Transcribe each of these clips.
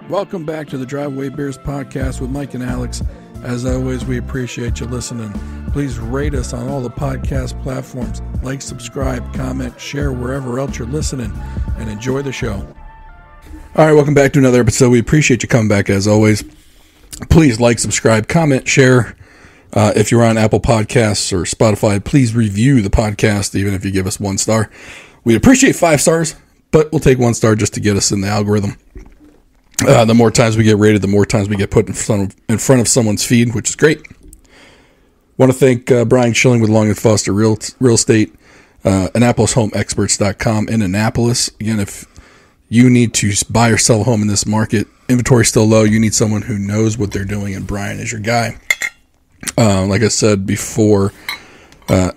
Welcome back to the Driveway Beers podcast with Mike and Alex. As always, we appreciate you listening. Please rate us on all the podcast platforms. Like, subscribe, comment, share wherever else you're listening, and enjoy the show. All right, welcome back to another episode. We appreciate you coming back as always. Please like, subscribe, comment, share. If you're on Apple Podcasts or Spotify, please review the podcast, even if you give us 1 star. We'd appreciate 5 stars, but we'll take 1 star just to get us in the algorithm. The more times we get rated, the more times we get put in front of someone's feed, which is great. Want to thank Brian Schilling with Long & Foster Real Estate, AnnapolisHomeExperts.com in Annapolis. Again, if you need to buy or sell a home in this market, inventory still low, you need someone who knows what they're doing, and Brian is your guy. Like I said before, I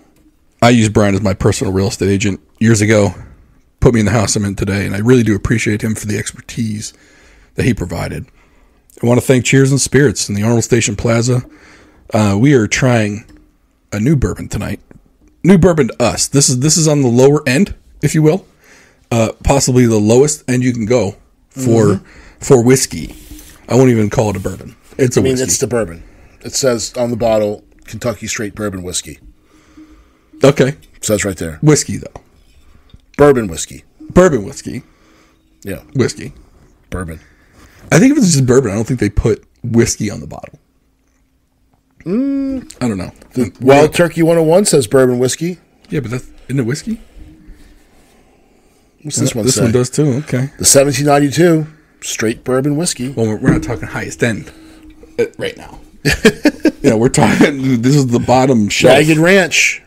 used Brian as my personal real estate agent years ago, put me in the house I'm in today, and I really do appreciate him for the expertise that he provided. I want to thank Cheers and Spirits in the Arnold Station Plaza. We are trying a new bourbon tonight. New bourbon to us. This is on the lower end, if you will. Possibly the lowest end you can go for whiskey. I won't even call it a bourbon. It's a whiskey. It's the bourbon. It says on the bottle, Kentucky Straight Bourbon Whiskey. Okay. It says right there. Whiskey, though. Bourbon whiskey. Bourbon whiskey. Yeah. Whiskey. Bourbon. I think if it's just bourbon, I don't think they put whiskey on the bottle. I don't know. The Wild Turkey 101 says bourbon whiskey. Yeah, but isn't it whiskey? What's this one say? This one does too, okay. The 1792 Straight Bourbon Whiskey. Well, we're not talking highest end right now. We're talking, this is the bottom shelf. Ragged Ranch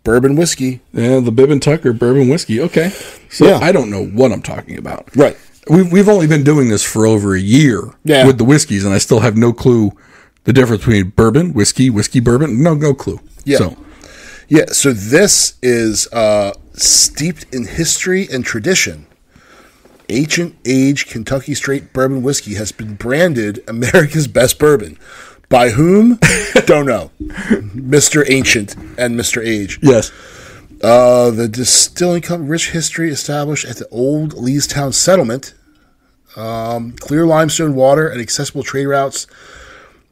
Bourbon Whiskey. Yeah, the Bibb and Tucker Bourbon Whiskey. Okay. So yeah. I don't know what I'm talking about. Right. We've only been doing this for over a year with the whiskeys, and I still have no clue the difference between bourbon, whiskey, bourbon. No clue. Yeah. So this is steeped in history and tradition. Ancient Age Kentucky Straight Bourbon Whiskey has been branded America's best bourbon. By whom? Don't know. Mr. Ancient and Mr. Age. Yes. The distilling company, rich history established at the old Leestown settlement. Clear limestone water and accessible trade routes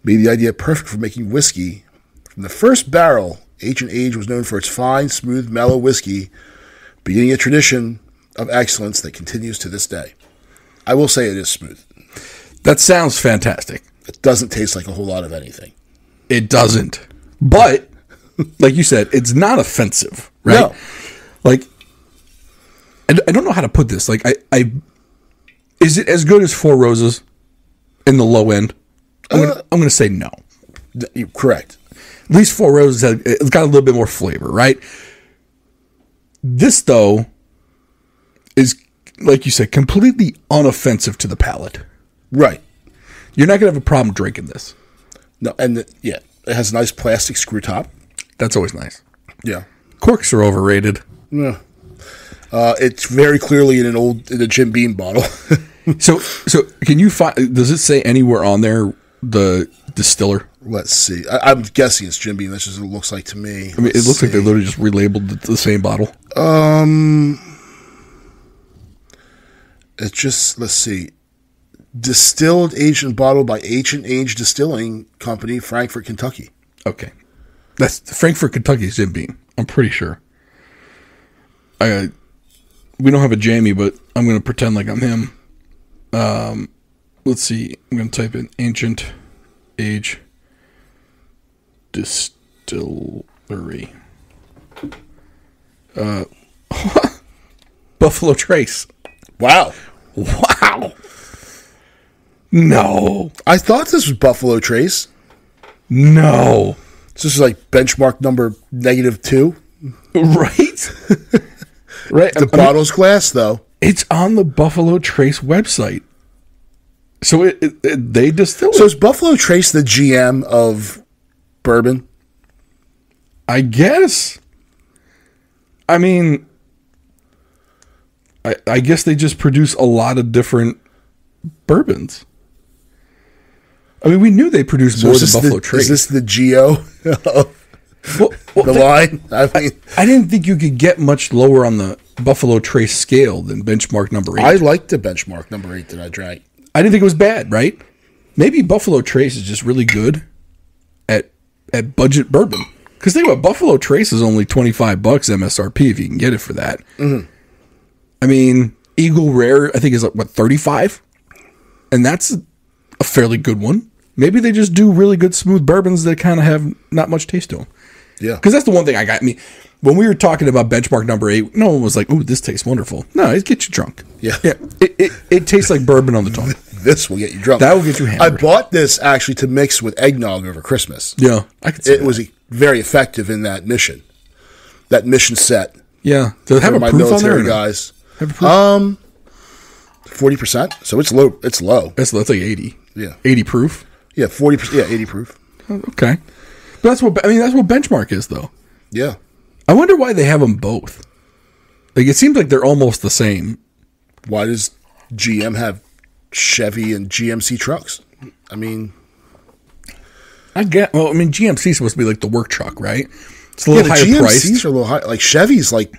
made the idea perfect for making whiskey. From the first barrel, Ancient Age was known for its fine, smooth, mellow whiskey, beginning a tradition of excellence that continues to this day. I will say it is smooth. That sounds fantastic. It doesn't taste like a whole lot of anything. It doesn't. But, like you said, it's not offensive, right? No. Like, I don't know how to put this. Like, is it as good as Four Roses in the low end? I'm going to say no. You're correct. At least Four Roses it's got a little bit more flavor, right? This, though, is, like you said, completely unoffensive to the palate. Right. You're not going to have a problem drinking this. No, and it has a nice plastic screw top. That's always nice. Yeah. Corks are overrated. Yeah. It's very clearly in a Jim Beam bottle. So can you find? Does it say anywhere on there the distiller? Let's see. I'm guessing it's Jim Beam. That's just what it looks like to me. I mean, it looks like they literally just relabeled the same bottle. It's just, let's see. Distilled, aged, and bottled by Ancient Age Distilling Company, Frankfort, Kentucky. Okay. That's Frankfort, Kentucky's Jim Beam. I'm pretty sure. We don't have a Jamie, but I'm going to pretend like I'm him. Let's see. I'm going to type in Ancient Age Distillery. Buffalo Trace. Wow. No. I thought this was Buffalo Trace. No. This is like benchmark number -2. Right? Right. The bottle's glass, though. It's on the Buffalo Trace website. So they distill it. So is Buffalo Trace the GM of bourbon? I guess. I mean, I guess they just produce a lot of different bourbons. I mean, we knew they produced more than Buffalo Trace. Is this the Geo of the line? I mean, I didn't think you could get much lower on the Buffalo Trace scale than benchmark number 8. I liked the benchmark number 8 that I drank. I didn't think it was bad, right? Maybe Buffalo Trace is just really good at budget bourbon. Because think about Buffalo Trace is only $25 MSRP if you can get it for that. Mm-hmm. I mean, Eagle Rare, I think, is like, what, $35? And that's a fairly good one. Maybe they just do really good smooth bourbons that kind of have not much taste to them. Yeah. Because that's the one thing I got. I mean, when we were talking about benchmark number 8, no one was like, "Ooh, this tastes wonderful." No, it gets you drunk. Yeah. It tastes like bourbon on the tongue. This will get you drunk. That will get you hammered. I bought this actually to mix with eggnog over Christmas. Yeah, I could see it was very effective in that mission. That mission set. Yeah. Does it have a my proof military on there? guys. Have a proof? 40%. So it's low. It's low. That's like 80. Yeah. 80 proof. Yeah, 40%. Yeah, 80 proof. Okay. But that's what benchmark is, though. Yeah. I wonder why they have them both. Like, it seems like they're almost the same. Why does GM have Chevy and GMC trucks? I mean, GMC is supposed to be like the work truck, right? It's a little higher GMCs priced. are a little high. Like Chevy's, like,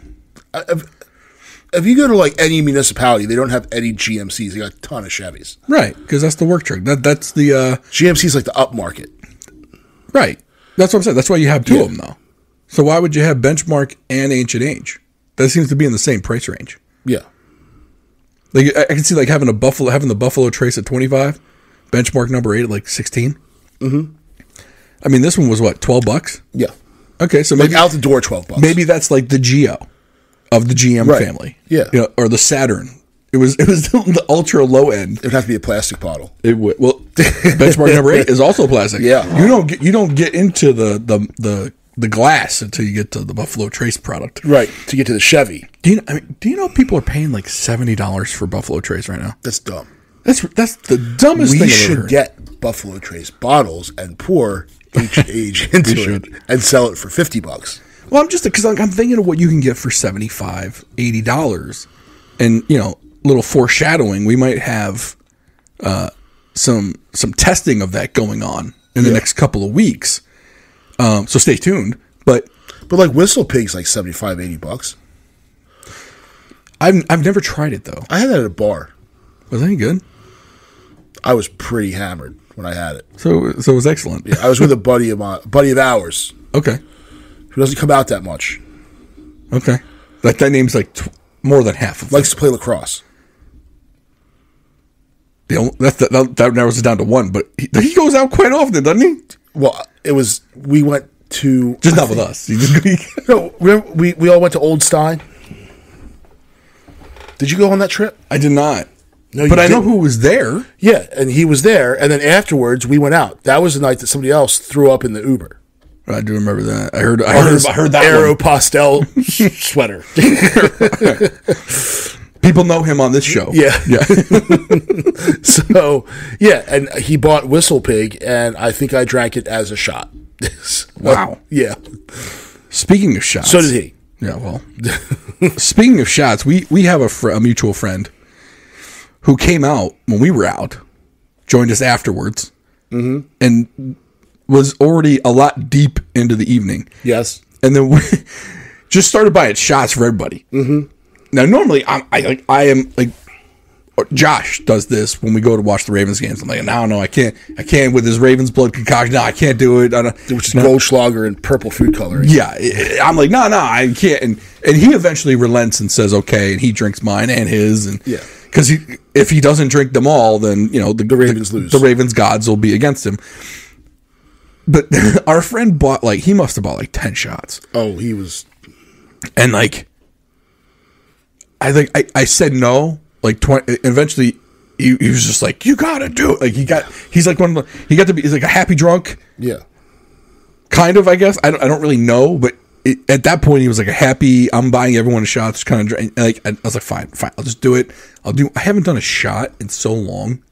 if you go to like any municipality, they don't have any GMCs. They got a ton of Chevys, right? Because that's the work truck. That's the GMC's like the upmarket, right? That's what I'm saying. That's why you have two of them, though. So why would you have Benchmark and Ancient Age? That seems to be in the same price range. Yeah, like I can see like having the Buffalo Trace at 25, Benchmark number 8 at like 16. Mm-hmm. I mean, this one was what, $12? Yeah. Okay, so maybe like out the door $12. Maybe that's like the Geo of the GM family. Yeah, or the Saturn. It was the ultra low end. It would have to be a plastic bottle. It would. Well, Benchmark number 8 is also plastic. Yeah, you don't get into the glass until you get to the Buffalo Trace product. Right, to get to the Chevy. Do you know people are paying like $70 for Buffalo Trace right now? That's dumb. That's the dumbest thing I've ever heard. We should get Buffalo Trace bottles and pour each age into it and sell it for $50. Well, I'm thinking of what you can get for $75, $80, and little foreshadowing. We might have some testing of that going on in the next couple of weeks. So stay tuned. But like Whistle Pig's like $75, $80. I've never tried it though. I had that at a bar. Was that any good? I was pretty hammered when I had it. So it was excellent. Yeah, I was with a buddy of ours. Okay. Who doesn't come out that much. Okay. That name's like more than half of likes to play lacrosse. That narrows it down to one, but he goes out quite often, doesn't he? Well, we went to... Just not with us. No, we all went to Old Stein. Did you go on that trip? I did not. No, but I know who was there. Yeah, and he was there, and then afterwards we went out. That was the night that somebody else threw up in the Uber. I do remember that. I heard that Aeropostale sweater. People know him on this show. Yeah. So, and he bought Whistle Pig, and I think I drank it as a shot. Wow. Yeah. Speaking of shots. So did he. Yeah, well. Speaking of shots, we have a mutual friend who came out when we were out, joined us afterwards, and was already a lot deep into the evening. Yes. And then we just started buying shots for everybody. Mm-hmm. Now, normally, I am like, Josh does this when we go to watch the Ravens games. I'm like, no, I can't with his Ravens blood concoction. No, I can't do it. Which is Goldschlager and purple food coloring. Yeah. I'm like, no, I can't. And he eventually relents and says, okay, and he drinks mine and his. And yeah. Because if he doesn't drink them all, then, the Ravens lose. The Ravens gods will be against him. But our friend he must have bought 10 shots. Oh, he was. And I think I said no, 20. Eventually, he was just like, you gotta do it. He's like he's like a happy drunk. Yeah. Kind of, I guess. I don't really know, but at that point, he was like a happy, I'm buying everyone a shot. Just kind of I was like, fine, I'll just do it. I haven't done a shot in so long.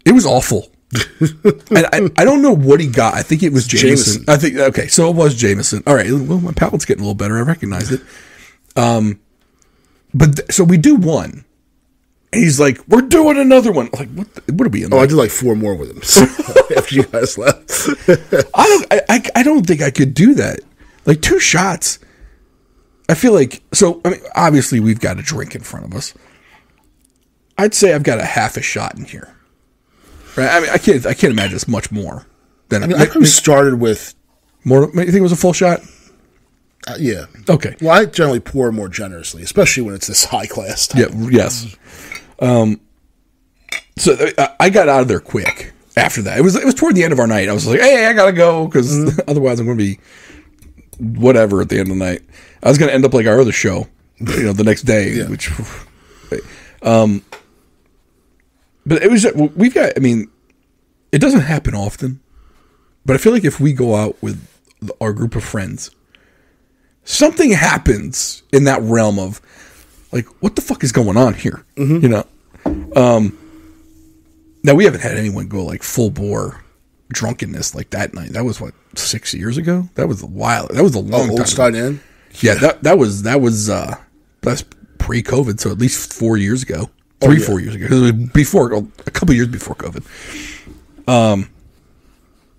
It was awful. And I don't know what he got. I think it was Jameson. I think, okay, so it was Jameson. All right, well, my palate's getting a little better. I recognized it. So we do one. And he's like, we're doing another one. I'm like, what are we in? I did 4 more with him after you guys left. I don't think I could do that. 2 shots. I feel like, obviously we've got a drink in front of us. I'd say I've got a half a shot in here. Right? I mean, I can't imagine it's much more than. I mean, I probably started with more. You think it was a full shot? Yeah. Okay. Well, I generally pour more generously, especially when it's this high class stuff. Yeah. Yes. So I got out of there quick after that. It was toward the end of our night. I was like, hey, I gotta go because otherwise I'm going to be whatever at the end of the night. I was going to end up like our other show, the next day, which. But it was, we've got, I mean, it doesn't happen often, but I feel like if we go out with our group of friends, something happens in that realm of, like, what the fuck is going on here? Now, we haven't had anyone go, like, full bore drunkenness like that night. That was, 6 years ago? That was a while. That was a long time. Old Stein Inn? Yeah, that's pre-COVID, so at least 4 years ago. 4 years ago. It was a couple years before COVID. And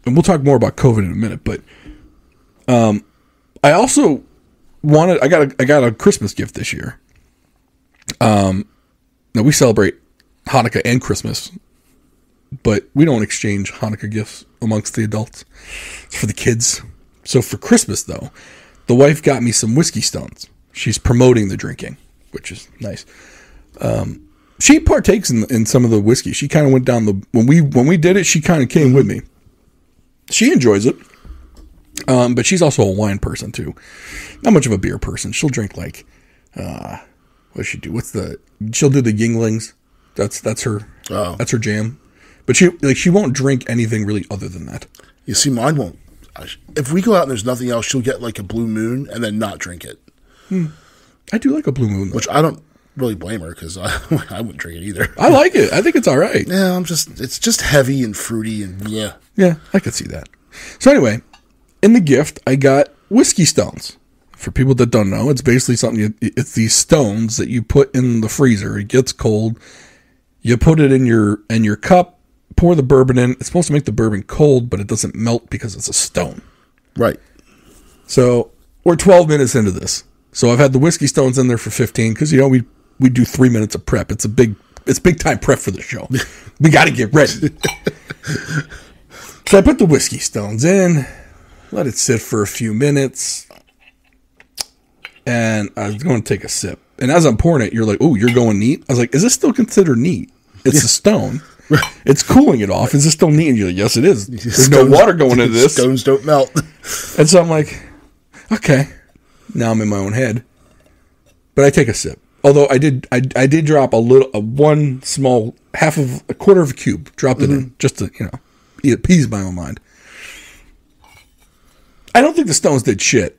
we'll talk more about COVID in a minute, but I also I got a Christmas gift this year. Now we celebrate Hanukkah and Christmas, but we don't exchange Hanukkah gifts amongst the adults. It's for the kids. So for Christmas, though, the wife got me some whiskey stones. She's promoting the drinking, which is nice. She partakes in some of the whiskey. She kind of went down when we did it, she kind of came with me. She enjoys it. But she's also a wine person too. Not much of a beer person. She'll drink what does she do? She'll do the Yinglings. That's her jam. But she won't drink anything really other than that. You see, mine won't. If we go out and there's nothing else, she'll get like a Blue Moon and then not drink it. I do like a Blue Moon, though. Which I don't really blame her because I wouldn't drink it either. I like it. I think it's all right. Yeah, it's just heavy and fruity and yeah. Yeah, I could see that. So anyway, in the gift, I got whiskey stones. For people that don't know, it's basically something. It's these stones that you put in the freezer. It gets cold. You put it in your cup. Pour the bourbon in. It's supposed to make the bourbon cold, but it doesn't melt because it's a stone. Right. So we're 12 minutes into this. So I've had the whiskey stones in there for 15 because we do 3 minutes of prep. It's big time prep for the show. We got to get ready. So I put the whiskey stones in, let it sit for a few minutes, and I was going to take a sip. And as I'm pouring it, you're like, "Oh, you're going neat." I was like, "Is this still considered neat? It's a stone. It's cooling it off. Is this still neat?" And you're like, "Yes, it is. There's no water going into this. Stones don't melt." And so I'm like, "Okay." Now I'm in my own head, but I take a sip. Although I did drop one small a quarter of a cube, dropped it in just to appease my own mind. I don't think the stones did shit.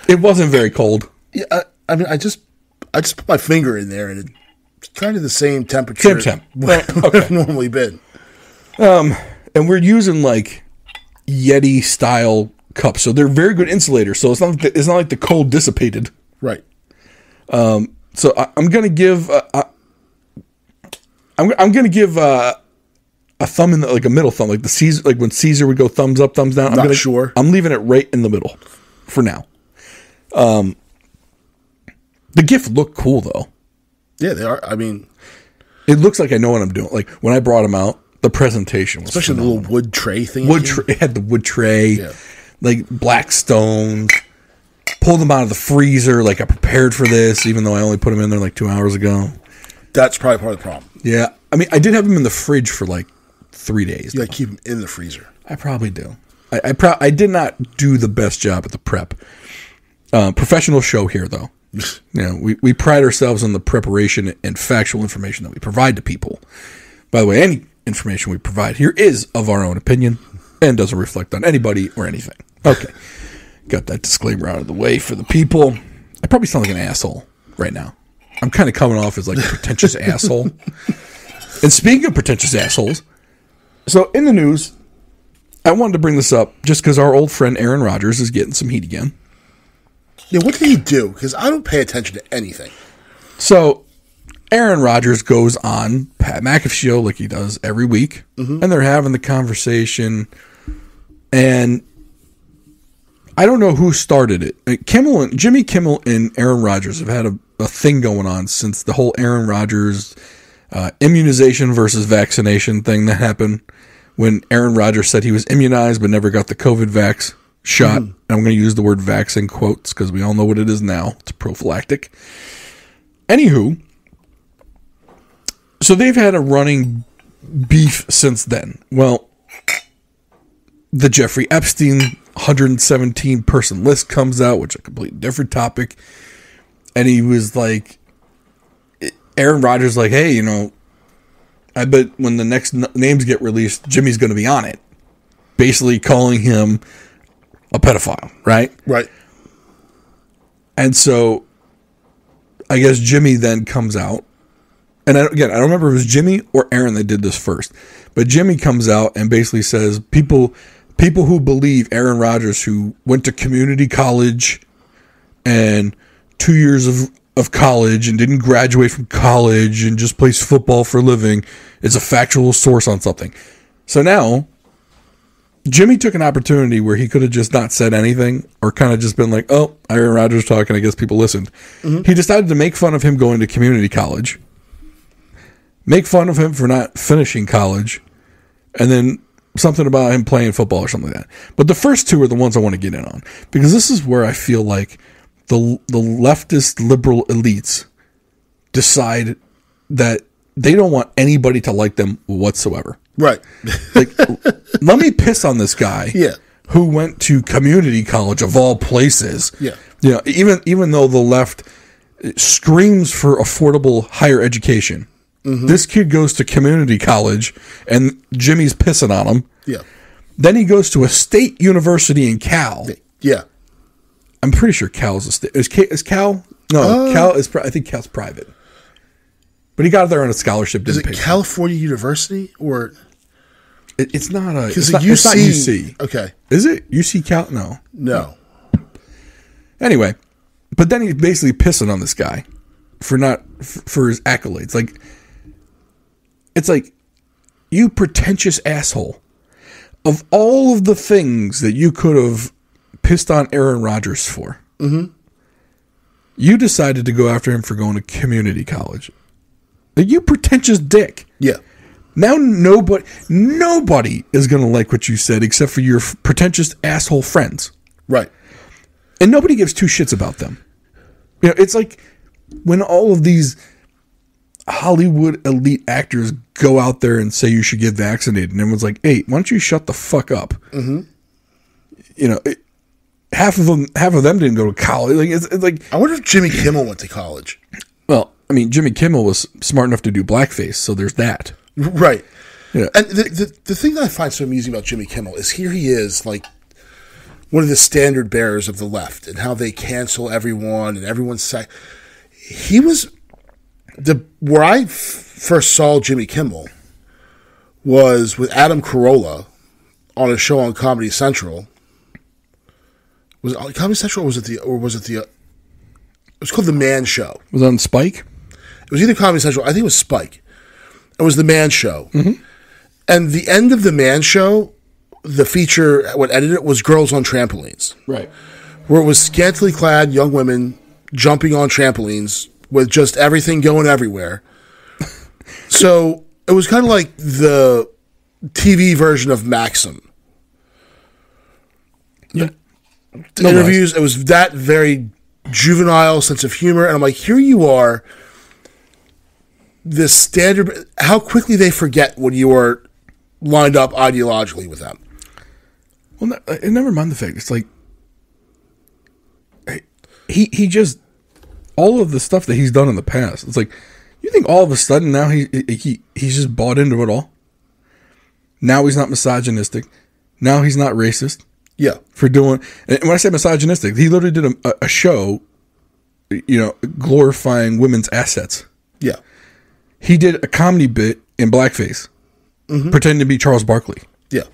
It wasn't very cold. Yeah, I mean, I just put my finger in there and it's kind of the same temperature. Same temp. Okay. I've normally been. And we're using like Yeti style cups, so they're very good insulators. So it's not like the cold dissipated. Right. So I'm gonna give I'm gonna give a thumb in like a middle thumb, like the Caesar, like when Caesar would go thumbs up, thumbs down. I'm leaving it right in the middle for now. The gift looked cool though. Yeah, they are. I mean, it looks like I know what I'm doing. Like when I brought them out, the presentation was especially phenomenal. The little wood tray thing. It had the wood tray, like black stone. Pulled them out of the freezer. Like I prepared for this, even though I only put them in there like 2 hours ago. That's probably part of the problem. Yeah, I mean, I did have them in the fridge for like 3 days. You gotta keep them in the freezer. I probably do. I did not do the best job at the prep. Professional show here, though. We pride ourselves on the preparation and factual information that we provide to people. By the way, any information we provide here is of our own opinion and doesn't reflect on anybody or anything. Okay. Got that disclaimer out of the way for the people. I probably sound like an asshole right now. I'm kind of coming off as like a pretentious asshole. And speaking of pretentious assholes, so in the news, I wanted to bring this up just because our old friend Aaron Rodgers is getting some heat again. Yeah, what did he do? Because I don't pay attention to anything. So Aaron Rodgers goes on Pat McAfee Show like he does every week, and they're having the conversation, and I don't know who started it. Jimmy Kimmel and Aaron Rodgers have had a thing going on since the whole Aaron Rodgers immunization versus vaccination thing that happened when Aaron Rodgers said he was immunized but never got the COVID vax shot. And I'm going to use the word vax in quotes because we all know what it is now. It's prophylactic. Anywho, so they've had a running beef since then. Well, the Jeffrey Epstein 117 person list comes out, which is a completely different topic. And he was like, Aaron Rodgers, like, hey, you know, I bet when the next names get released, Jimmy's going to be on it. Basically calling him a pedophile, right? Right. And so I guess Jimmy then comes out. And I don't remember if it was Jimmy or Aaron that did this first. But Jimmy comes out and basically says people who believe Aaron Rodgers, who went to community college and 2 years of college and didn't graduate from college and just plays football for a living, is a factual source on something. So now, Jimmy took an opportunity where he could have just not said anything or kind of just been like, oh, Aaron Rodgers talking, I guess people listened. Mm-hmm. He decided to make fun of him going to community college, make fun of him for not finishing college, and then something about him playing football or something like that. But the first two are the ones I want to get in on, because this is where I feel like the leftist liberal elites decide that they don't want anybody to like them whatsoever. Right. Like, let me piss on this guy who went to community college of all places. Yeah. You know, even though the left screams for affordable higher education, this kid goes to community college and Jimmy's pissing on him. Yeah. Then he goes to a state university in Cal. Yeah. I'm pretty sure Cal's a state. Is Cal? No, Cal is. I think Cal's private. But he got there on a scholarship. Is it California University or? It's not a. It's UC, not UC. Okay. Is it UC Cal? No. No. Anyway, but then he's basically pissing on this guy for his accolades. Like, it's like, you pretentious asshole. Of all of the things that you could have pissed on Aaron Rodgers for, you decided to go after him for going to community college. Like, you pretentious dick. Yeah. Now nobody is going to like what you said except for your pretentious asshole friends. Right. And nobody gives two shits about them. You know, it's like when all of these Hollywood elite actors go out there and say you should get vaccinated, and everyone's like, hey, why don't you shut the fuck up? Mm-hmm. You know, half of them didn't go to college. Like, it's like, I wonder if Jimmy Kimmel went to college. Well, I mean, Jimmy Kimmel was smart enough to do blackface, so there's that. Right. Yeah. And the thing that I find so amusing about Jimmy Kimmel is here he is, like, one of the standard bearers of the left and how they cancel everyone and everyone's he was where I first saw Jimmy Kimmel was with Adam Carolla on a show on Comedy Central. Was it on Comedy Central or was it it was called The Man Show. Was it on Spike? It was either Comedy Central, I think it was Spike. It was The Man Show. Mm-hmm. And the end of The Man Show, the feature, what edited it, was girls on trampolines. Right. Where it was scantily clad young women jumping on trampolines with just everything going everywhere. So it was kind of like the TV version of Maxim. Yeah. The interviews, it was that very juvenile sense of humor. And I'm like, here you are, this standard, how quickly they forget when you are lined up ideologically with them. Well, never mind the fact. It's like, he just, all of the stuff that he's done in the past, it's like, you think all of a sudden now he's just bought into it all? Now he's not misogynistic. Now he's not racist. Yeah. For doing, and when I say misogynistic, he literally did a show, you know, glorifying women's assets. Yeah. He did a comedy bit in blackface, pretending to be Charles Barkley. Yeah.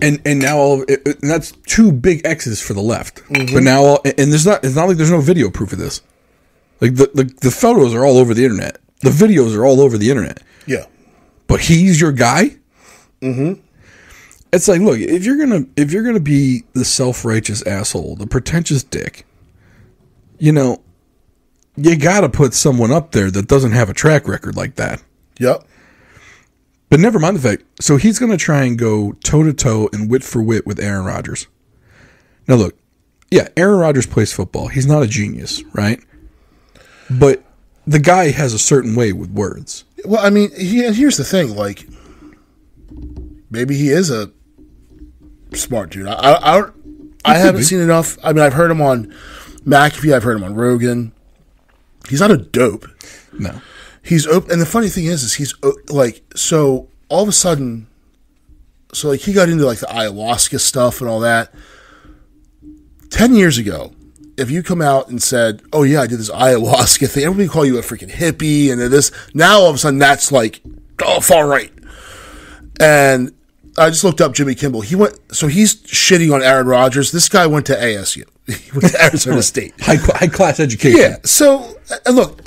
And now and that's two big X's for the left. But now, and it's not like there's no video proof of this. Like the photos are all over the internet. The videos are all over the internet. Yeah. But he's your guy? Mm-hmm. It's like, look, if you're gonna be the self-righteous asshole, the pretentious dick, you know, you got to put someone up there that doesn't have a track record like that. Yep. But never mind the fact. So he's going to try and go toe-to-toe and wit for wit with Aaron Rodgers. Now, look. Yeah, Aaron Rodgers plays football. He's not a genius, right? But the guy has a certain way with words. Well, I mean, here's the thing. Like, maybe he is a smart dude. I haven't seen enough. I mean, I've heard him on McAfee. I've heard him on Rogan. He's not a dope. No. He's open. And the funny thing is he's like, so all of a sudden, so like he got into like the ayahuasca stuff and all that. 10 years ago, if you come out and said, oh yeah, I did this ayahuasca thing, everybody would call you a freaking hippie and this. Now all of a sudden that's like, oh, far right. And I just looked up Jimmy Kimmel. He's shitting on Aaron Rodgers. This guy went to ASU. He went to Arizona State. High class education. Yeah. So, look,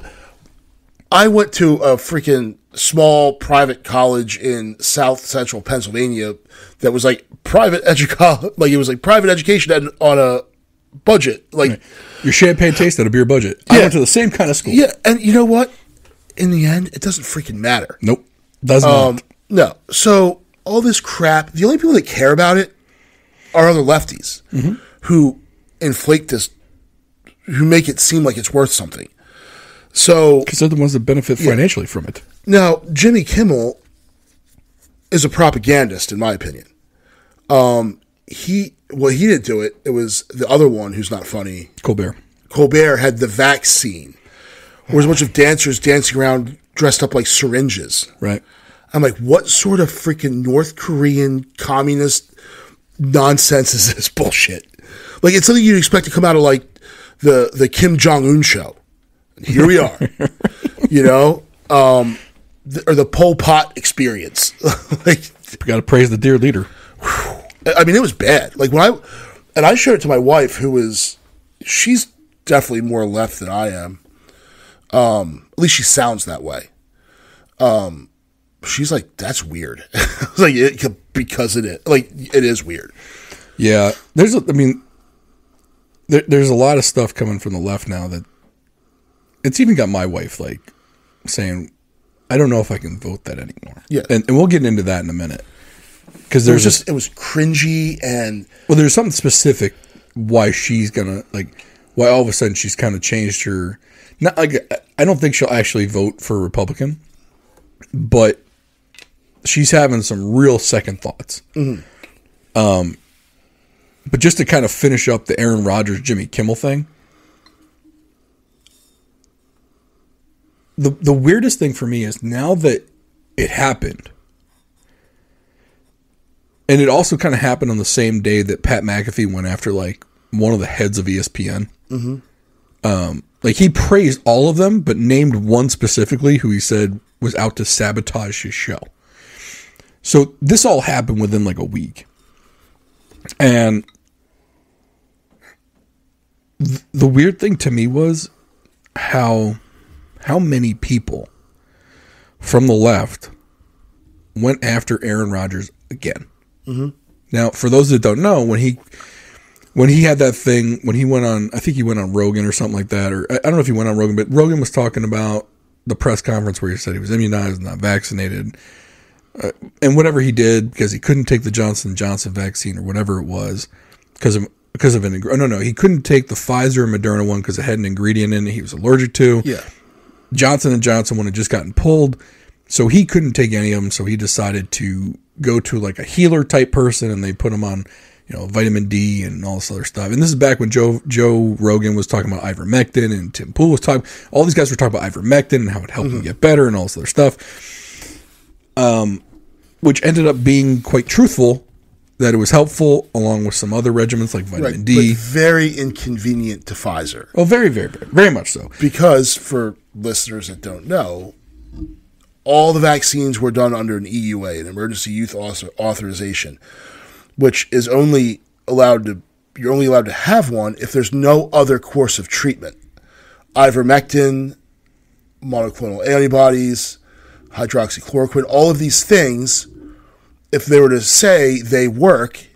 I went to a freaking small private college in South Central Pennsylvania that was like private it was like private education on a budget. Like right. Your champagne tastes at a beer budget. Yeah. I went to the same kind of school. Yeah, and you know what? In the end, it doesn't freaking matter. Nope. Does not. No. So all this crap, the only people that care about it are other lefties who inflate this, who make it seem like it's worth something. So because they're the ones that benefit financially from it. Now, Jimmy Kimmel is a propagandist, in my opinion. He didn't do it. It was the other one who's not funny. Colbert. Colbert had the vaccine, where there's a bunch of dancers dancing around dressed up like syringes. Right. I'm like, what sort of freaking North Korean communist nonsense is this bullshit? Like, it's something you'd expect to come out of like the Kim Jong-un show. And here we are, you know, or the Pol Pot experience. Like, you got to praise the dear leader. I mean, it was bad. Like I showed it to my wife, she's definitely more left than I am. At least she sounds that way. She's like, that's weird. I was like, because it is. Like, it is weird. Yeah. There's a lot of stuff coming from the left now that it's even got my wife like saying, I don't know if I can vote that anymore. Yeah. And we'll get into that in a minute. Because it was cringy and. Well, there's something specific why she's gonna why all of a sudden she's kind of changed her. Not like I don't think she'll actually vote for a Republican, but she's having some real second thoughts. Mm-hmm. But just to kind of finish up the Aaron Rodgers, Jimmy Kimmel thing, the weirdest thing for me is now that it happened, and it also kind of happened on the same day that Pat McAfee went after like one of the heads of ESPN. Mm-hmm. Like he praised all of them, but named one specifically who he said was out to sabotage his show. So this all happened within like a week. And the weird thing to me was how many people from the left went after Aaron Rodgers again. Mm-hmm. Now, for those that don't know, when he had that thing, when he went on, I think he went on Rogan or something like that, or I don't know if he went on Rogan, but Rogan was talking about the press conference where he said he was immunized, not vaccinated, and whatever he did because he couldn't take the Johnson & Johnson vaccine or whatever it was because of an he couldn't take the Pfizer and Moderna one because it had an ingredient in it he was allergic to. Yeah, Johnson & Johnson one had just gotten pulled, so he couldn't take any of them. So he decided to go to like a healer type person, and they put him on, vitamin D and all this other stuff. And this is back when Joe Rogan was talking about ivermectin, and Tim Pool was talking. All these guys were talking about ivermectin and how it helped him get better and all this other stuff. Which ended up being quite truthful, that it was helpful along with some other regimens like vitamin D. But very inconvenient to Pfizer. Oh, very, very, very, very much so. Because for listeners that don't know, all the vaccines were done under an EUA, an emergency use authorization, which is you're only allowed to have one if there's no other course of treatment. Ivermectin, monoclonal antibodies, hydroxychloroquine, all of these things, if they were to say they work,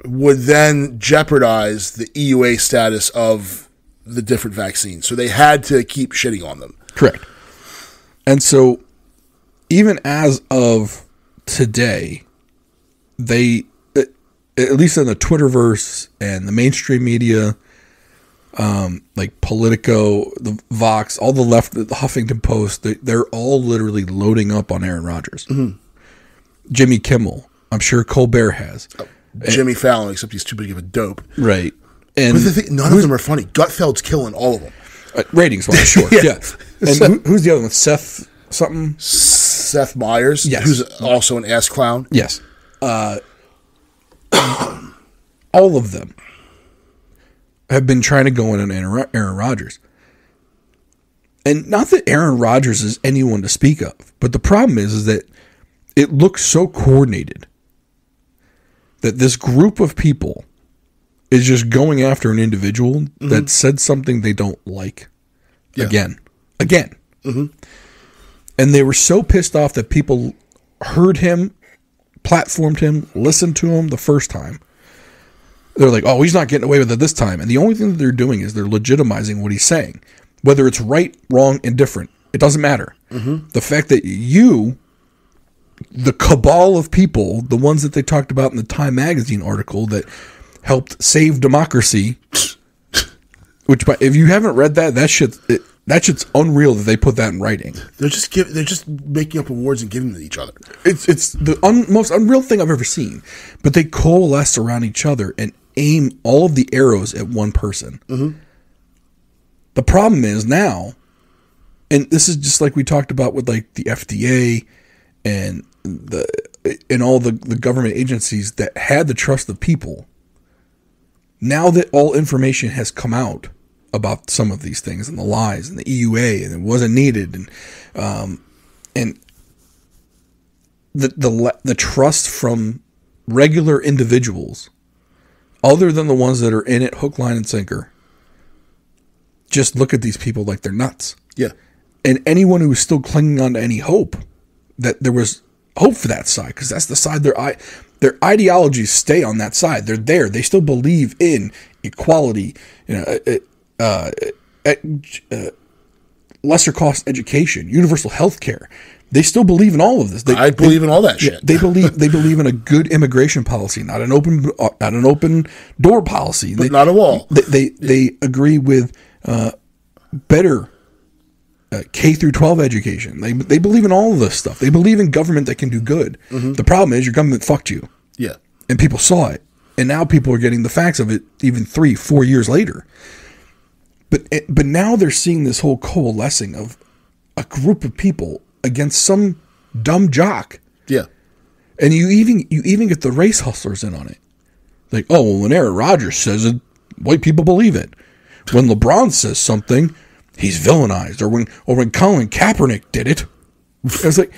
would then jeopardize the EUA status of the different vaccines. So they had to keep shitting on them. Correct. And so even as of today, they, at least in the Twitterverse and the mainstream media, like Politico, the Vox, all the left, the Huffington Post, they're all literally loading up on Aaron Rodgers. Mm-hmm. Jimmy Kimmel, I'm sure Colbert has. Jimmy Fallon, except he's too big of a dope. Right. And but the thing, none of them are funny. Gutfeld's killing all of them. Ratings-wise, sure. Yeah. And who's the other one? Seth something? Seth Meyers, yes. Who's also an ass clown. Yes. All of them have been trying to go in on Aaron Rodgers. And not that Aaron Rodgers is anyone to speak of, but the problem is that it looks so coordinated that this group of people is just going after an individual mm-hmm. that said something they don't like. Yeah. Again. Mm-hmm. And they were so pissed off that people heard him, platformed him, listened to him the first time. They're like, oh, he's not getting away with it this time. And the only thing that they're doing is they're legitimizing what he's saying. Whether it's right, wrong, indifferent, it doesn't matter. Mm-hmm. The fact that you, the cabal of people, the ones that they talked about in the Time Magazine article that helped save democracy, which if you haven't read that, that shit's unreal that they put that in writing. They're just making up awards and giving them to each other. It's the most unreal thing I've ever seen. But they coalesce around each other and aim all of the arrows at one person. Mm-hmm. The problem is now, and this is just like we talked about with like the FDA and all the government agencies that had the trust of people. Now that all information has come out about some of these things and the lies and the EUA and it wasn't needed and the trust from regular individuals, other than the ones that are in it hook, line, and sinker, just look at these people like they're nuts. Yeah. And anyone who is still clinging on to any hope that there was hope for that side, because that's the side their ideologies stay on that side. They're there. They still believe in equality, lesser cost education, universal health care. They still believe in all of this. I believe in all that shit. They believe in a good immigration policy, not an open door policy. But not a wall. They agree with better K through 12 education. They believe in all of this stuff. They believe in government that can do good. Mm-hmm. The problem is your government fucked you. Yeah. And people saw it. And now people are getting the facts of it even 3-4 years later. But now they're seeing this whole coalescing of a group of people against some dumb jock. Yeah. And you even get the race hustlers in on it. Like, oh, well, when Aaron Rodgers says it, white people believe it. When LeBron says something, he's villainized. Or when Colin Kaepernick did it. I was like,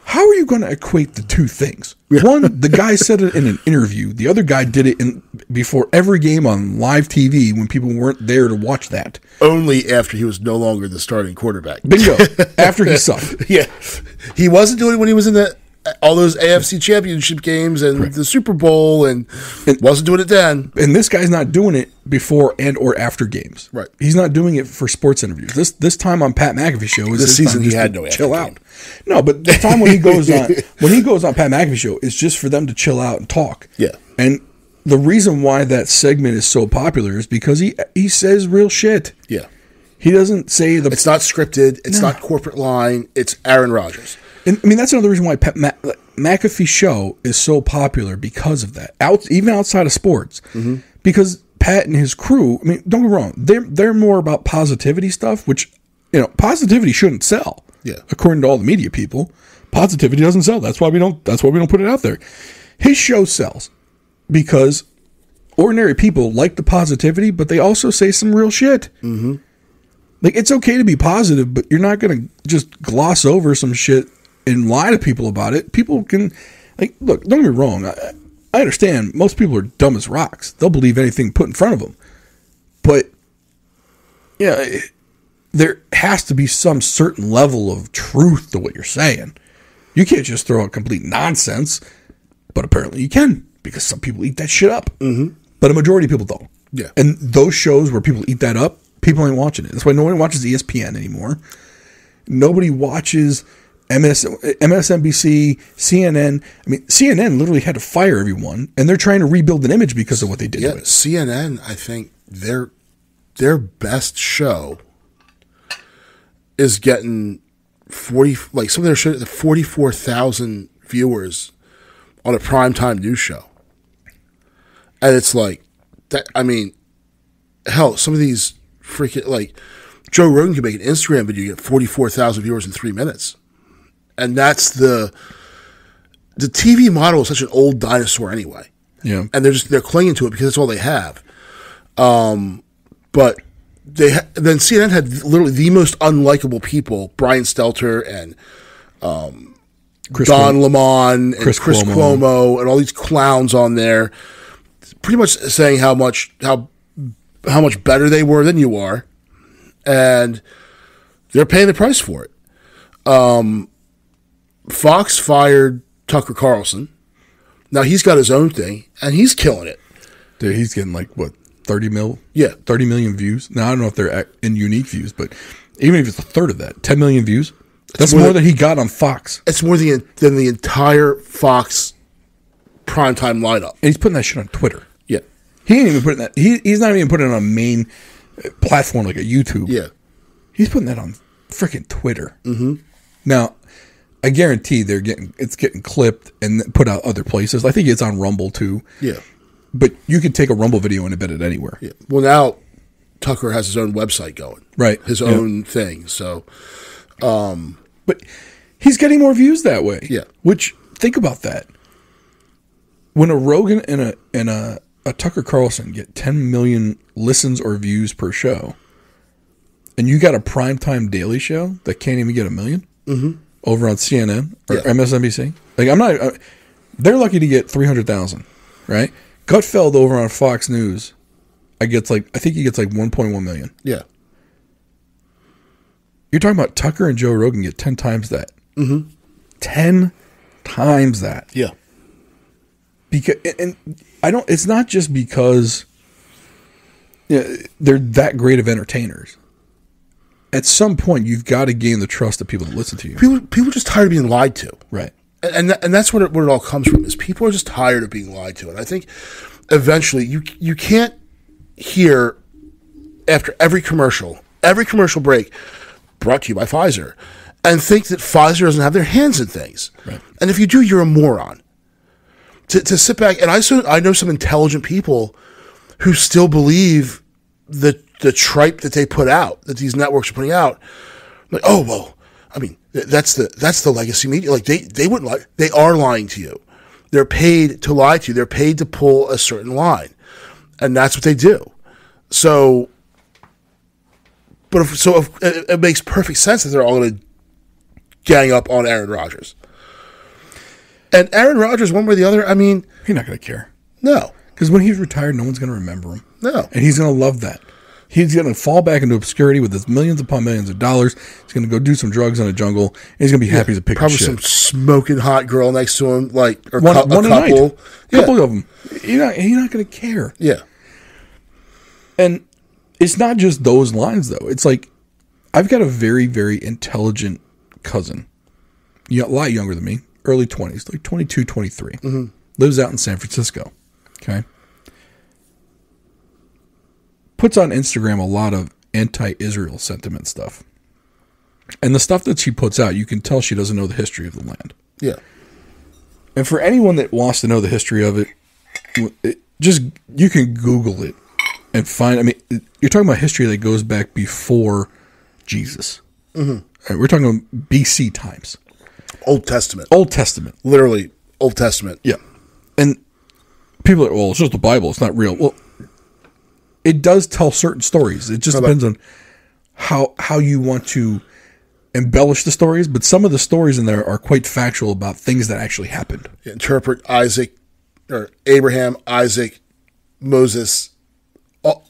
how are you going to equate the two things? Yeah. One, the guy said it in an interview. The other guy did it before every game on live TV when people weren't there to watch that. Only after he was no longer the starting quarterback. Bingo. After he sucked. Yeah. He wasn't doing it when he was in all those AFC championship games and Correct. The Super Bowl and wasn't doing it then. And this guy's not doing it before and or after games. Right. He's not doing it for sports interviews. This time on Pat McAfee Show is this season he had no chill out. No, but the time when he goes on Pat McAfee Show is just for them to chill out and talk. Yeah. And the reason why that segment is so popular is because he says real shit. Yeah. He doesn't say it's not scripted, it's not corporate line, it's Aaron Rodgers. And, I mean, that's another reason why Pat McAfee Show is so popular because of that. Even outside of sports. Mm-hmm. Because Pat and his crew, I mean, don't get me wrong, they're more about positivity stuff, which, positivity shouldn't sell. Yeah. According to all the media people, positivity doesn't sell. That's why we don't put it out there. His show sells because ordinary people like the positivity, but they also say some real shit. Mm-hmm. Like, it's okay to be positive, but you're not going to just gloss over some shit and lie to people about it. People can, look, don't get me wrong. I understand most people are dumb as rocks. They'll believe anything put in front of them. But, yeah, there has to be some certain level of truth to what you're saying. You can't just throw out complete nonsense, but apparently you can, because some people eat that shit up. Mm-hmm. But a majority of people don't. Yeah. And those shows where people eat that up, People ain't watching it. That's why nobody watches ESPN anymore. Nobody watches MSNBC, CNN. I mean, CNN literally had to fire everyone, and they're trying to rebuild an image because of what they did. Yeah, CNN, I think their best show is getting 40, like some of their shows, 44,000 viewers on a primetime news show. And it's like, that. I mean, hell, some of these freaking, like, Joe Rogan can make an Instagram video, you get 44,000 viewers in 3 minutes. And that's the TV model is such an old dinosaur anyway. Yeah. And they're clinging to it because that's all they have. But then CNN had literally the most unlikable people, Brian Stelter and Don Lemon and Chris Cuomo and all these clowns on there, pretty much saying how much better they were than you are, and they're paying the price for it. Fox fired Tucker Carlson. Now he's got his own thing, and he's killing it. Dude, he's getting like, what, 30 mil? Yeah. 30 million views. Now, I don't know if they're in unique views, but even if it's a third of that, 10 million views, that's more than he got on Fox. It's more than the entire Fox primetime lineup. And he's putting that shit on Twitter. Yeah. He ain't even putting that. He's not even putting it on a main platform like a YouTube. Yeah. He's putting that on freaking Twitter. Mm-hmm. Now, I guarantee it's getting clipped and put out other places. I think it's on Rumble too. Yeah. But you could take a Rumble video and embed it anywhere. Yeah. Well, now Tucker has his own website going. Right. His own thing. So, but he's getting more views that way. Yeah. Which, think about that. When a Rogan and a Tucker Carlson get 10 million listens or views per show, and you got a primetime daily show that can't even get 1 million over on CNN or MSNBC, like they're lucky to get 300,000, right? Gutfeld over on Fox News, I think he gets like 1.1 million. Yeah. You're talking about Tucker and Joe Rogan get 10 times that. 10 times that. Yeah. Because, and I don't. It's not just because they're that great of entertainers. At some point, you've got to gain the trust of people that listen to you. People are just tired of being lied to, right? And that's what it all comes from. Is people are just tired of being lied to, and I think eventually you can't hear after every commercial break brought to you by Pfizer, and think that Pfizer doesn't have their hands in things. Right. And if you do, you're a moron. To sit back, and I know some intelligent people who still believe the tripe that they put out, that these networks are putting out. Like, oh well, I mean, that's the legacy media. Like they wouldn't lie. They are lying to you. They're paid to lie to you. They're paid to pull a certain line, and that's what they do. So, if it makes perfect sense that they're all going to gang up on Aaron Rodgers. And Aaron Rodgers, one way or the other, I mean, he's not going to care. No, because when he's retired, no one's going to remember him. No, and he's going to love that. He's going to fall back into obscurity with his millions upon millions of dollars. He's going to go do some drugs in a jungle. And he's going to be happy as a pig of shit. Probably some smoking hot girl next to him, like or one a couple. A couple of them. He's not going to care. Yeah. And it's not just those lines, though. It's like, I've got a very, very intelligent cousin. A lot younger than me. Early 20s, like 22, 23. Lives out in San Francisco. Okay. Puts on Instagram a lot of anti-Israel sentiment stuff. And the stuff that she puts out, you can tell she doesn't know the history of the land. Yeah. And for anyone that wants to know the history of it, you can Google it and find, I mean, you're talking about history that goes back before Jesus. We're talking about BC times. Old Testament. Literally, Old Testament. Yeah. And people are like, well, it's just the Bible. It's not real. Well, it does tell certain stories. It just depends on how you want to embellish the stories. But some of the stories in there are quite factual about things that actually happened. Interpret Isaac, or Abraham, Isaac, Moses.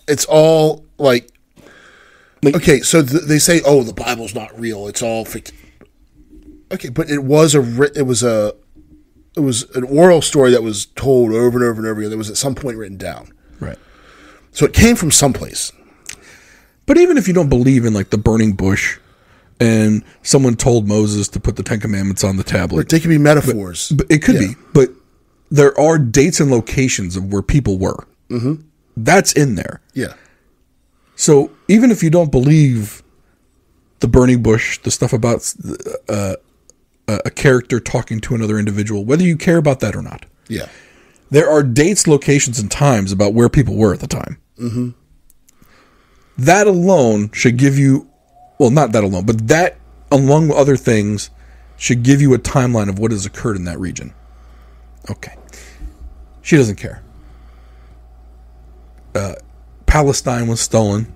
It's all like okay, so they say, oh, the Bible's not real. It's all fictional. Okay, but it was an oral story that was told over and over and over again. That was at some point written down. Right. So it came from someplace. But even if you don't believe in like the burning bush and someone told Moses to put the 10 Commandments on the tablet. They could be metaphors. But it could be. But there are dates and locations of where people were. Mm-hmm. That's in there. Yeah. So even if you don't believe the burning bush, the stuff about a character talking to another individual, whether you care about that or not. Yeah. There are dates, locations, and times about where people were at the time. Mm-hmm. That alone should give you, well, not that alone, but that, among other things, should give you a timeline of what has occurred in that region. Okay. She doesn't care. Palestine was stolen.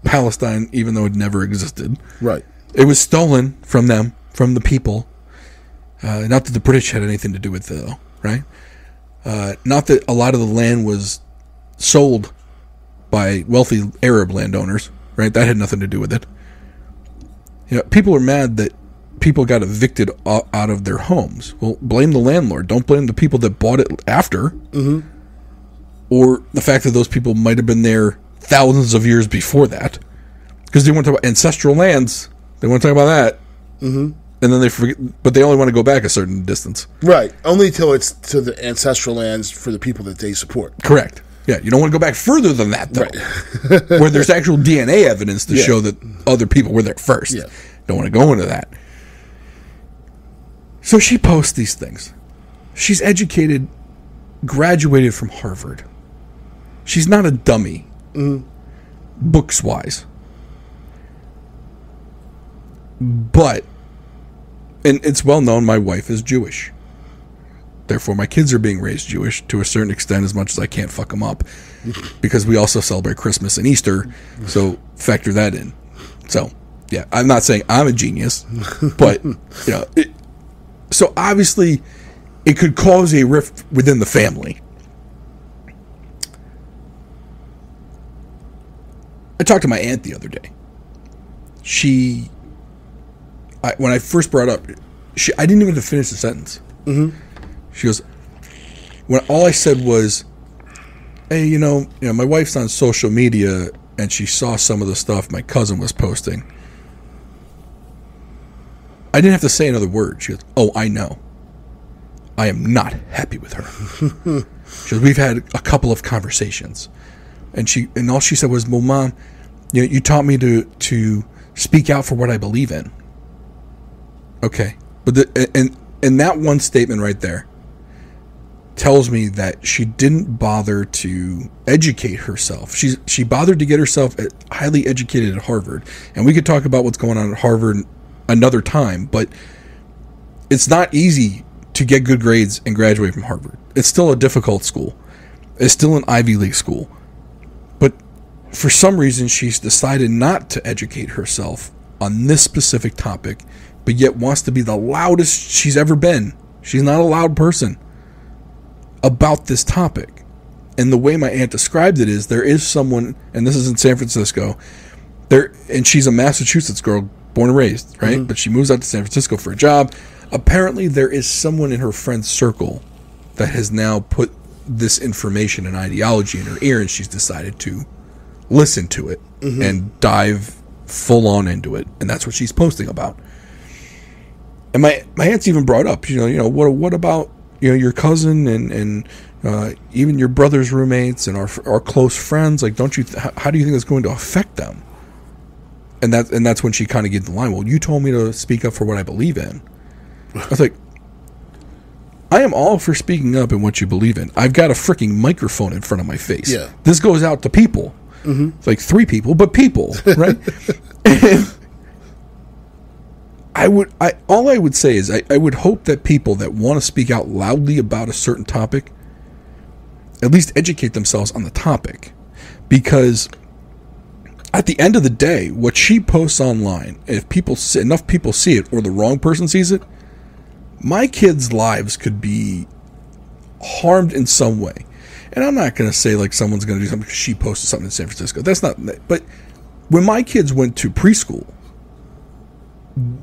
Palestine, even though it never existed. Right. It was stolen from them, from the people. Not that the British had anything to do with it, though, right? Not that a lot of the land was sold by wealthy Arab landowners, right? That had nothing to do with it. You know, people are mad that people got evicted out of their homes. Well, blame the landlord. Don't blame the people that bought it after. Mm-hmm. Or the fact that those people might have been there thousands of years before that. Because they want to talk about ancestral lands. They want to talk about that. Mm-hmm. And then they forget, but they only want to go back a certain distance. Right. Only until it's to the ancestral lands for the people that they support. Correct. Yeah, you don't want to go back further than that, though. Right. Where there's actual DNA evidence to show that other people were there first. Yeah. Don't want to go into that. So she posts these things. She's educated, graduated from Harvard. She's not a dummy, books-wise. But, and it's well known, my wife is Jewish. Therefore, my kids are being raised Jewish to a certain extent, as much as I can't fuck them up. Because we also celebrate Christmas and Easter, so factor that in. So, yeah, I'm not saying I'm a genius, but, you know, so obviously it could cause a rift within the family. I talked to my aunt the other day. When I first brought up, I didn't even finish the sentence. Mm-hmm. She goes, when all I said was, hey, you know, my wife's on social media and she saw some of the stuff my cousin was posting. I didn't have to say another word. She goes, oh, I know. I am not happy with her. She goes, we've had a couple of conversations. And all she said was, well, Mom, you taught me to speak out for what I believe in. Okay. But and that one statement right there tells me that she didn't bother to educate herself. She bothered to get herself highly educated at Harvard. And we could talk about what's going on at Harvard another time, but it's not easy to get good grades and graduate from Harvard. It's still a difficult school. It's still an Ivy League school. But for some reason, she's decided not to educate herself on this specific topic, but yet wants to be the loudest she's ever been. She's not a loud person about this topic. And the way my aunt described it is, there is someone, and this is in San Francisco, and she's a Massachusetts girl, born and raised, right? Mm-hmm. But she moves out to San Francisco for a job. Apparently, there is someone in her friend's circle that has now put this information and ideology in her ear, and she's decided to listen to it and dive full on into it. And that's what she's posting about. And my aunt's even brought up, what about your cousin and even your brother's roommates and our close friends? Like, how do you think that's going to affect them? And that's when she kind of gets the line. Well, you told me to speak up for what I believe in. I was like, I am all for speaking up in what you believe in. I've got a freaking microphone in front of my face. Yeah. This goes out to people. Mm-hmm. It's like 3 people, but people, right? And all I would say is I would hope that people that want to speak out loudly about a certain topic at least educate themselves on the topic. Because at the end of the day, what she posts online, if enough people see it or the wrong person sees it, my kids' lives could be harmed in some way. And I'm not going to say like someone's going to do something because she posted something in San Francisco. That's not. But when my kids went to preschool,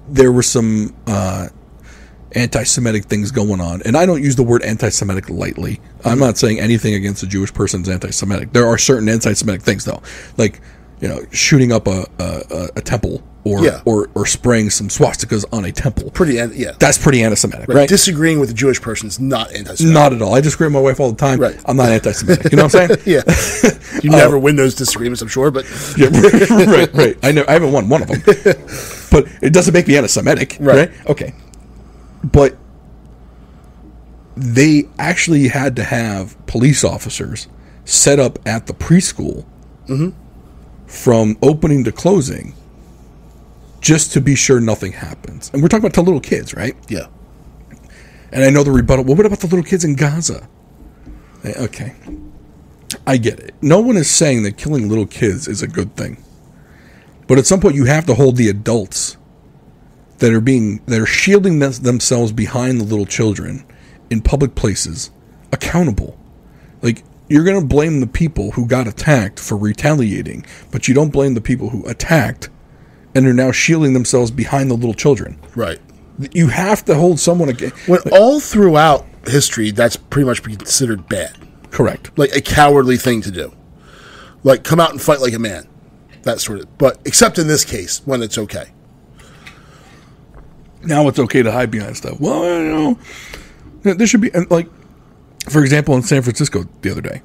there were some anti-Semitic things going on. And I don't use the word anti-Semitic lightly. I'm not saying anything against a Jewish person is anti-Semitic. There are certain anti-Semitic things, though. Like, shooting up a temple or spraying some swastikas on a temple. That's pretty anti-Semitic, right? Disagreeing with a Jewish person is not anti-Semitic. Not at all. I disagree with my wife all the time. Right. I'm not anti-Semitic. You know what I'm saying? Yeah. You never win those disagreements, I'm sure, but yeah, right. I haven't won one of them, but it doesn't make me anti-Semitic, right? Okay, but they actually had to have police officers set up at the preschool from opening to closing, just to be sure nothing happens. And we're talking about the little kids, right? Yeah. And I know the rebuttal, well, what about the little kids in Gaza? Okay. I get it. No one is saying that killing little kids is a good thing. But at some point, you have to hold the adults that are shielding themselves behind the little children in public places accountable. Like, you're going to blame the people who got attacked for retaliating, but you don't blame the people who attacked and are now shielding themselves behind the little children. Right. You have to hold someone again. When all throughout history, that's pretty much considered bad. Correct. Like a cowardly thing to do. Like, come out and fight like a man. That sort of. But except in this case, when it's okay. Now it's okay to hide behind stuff. Well, there should be, like, for example, in San Francisco the other day,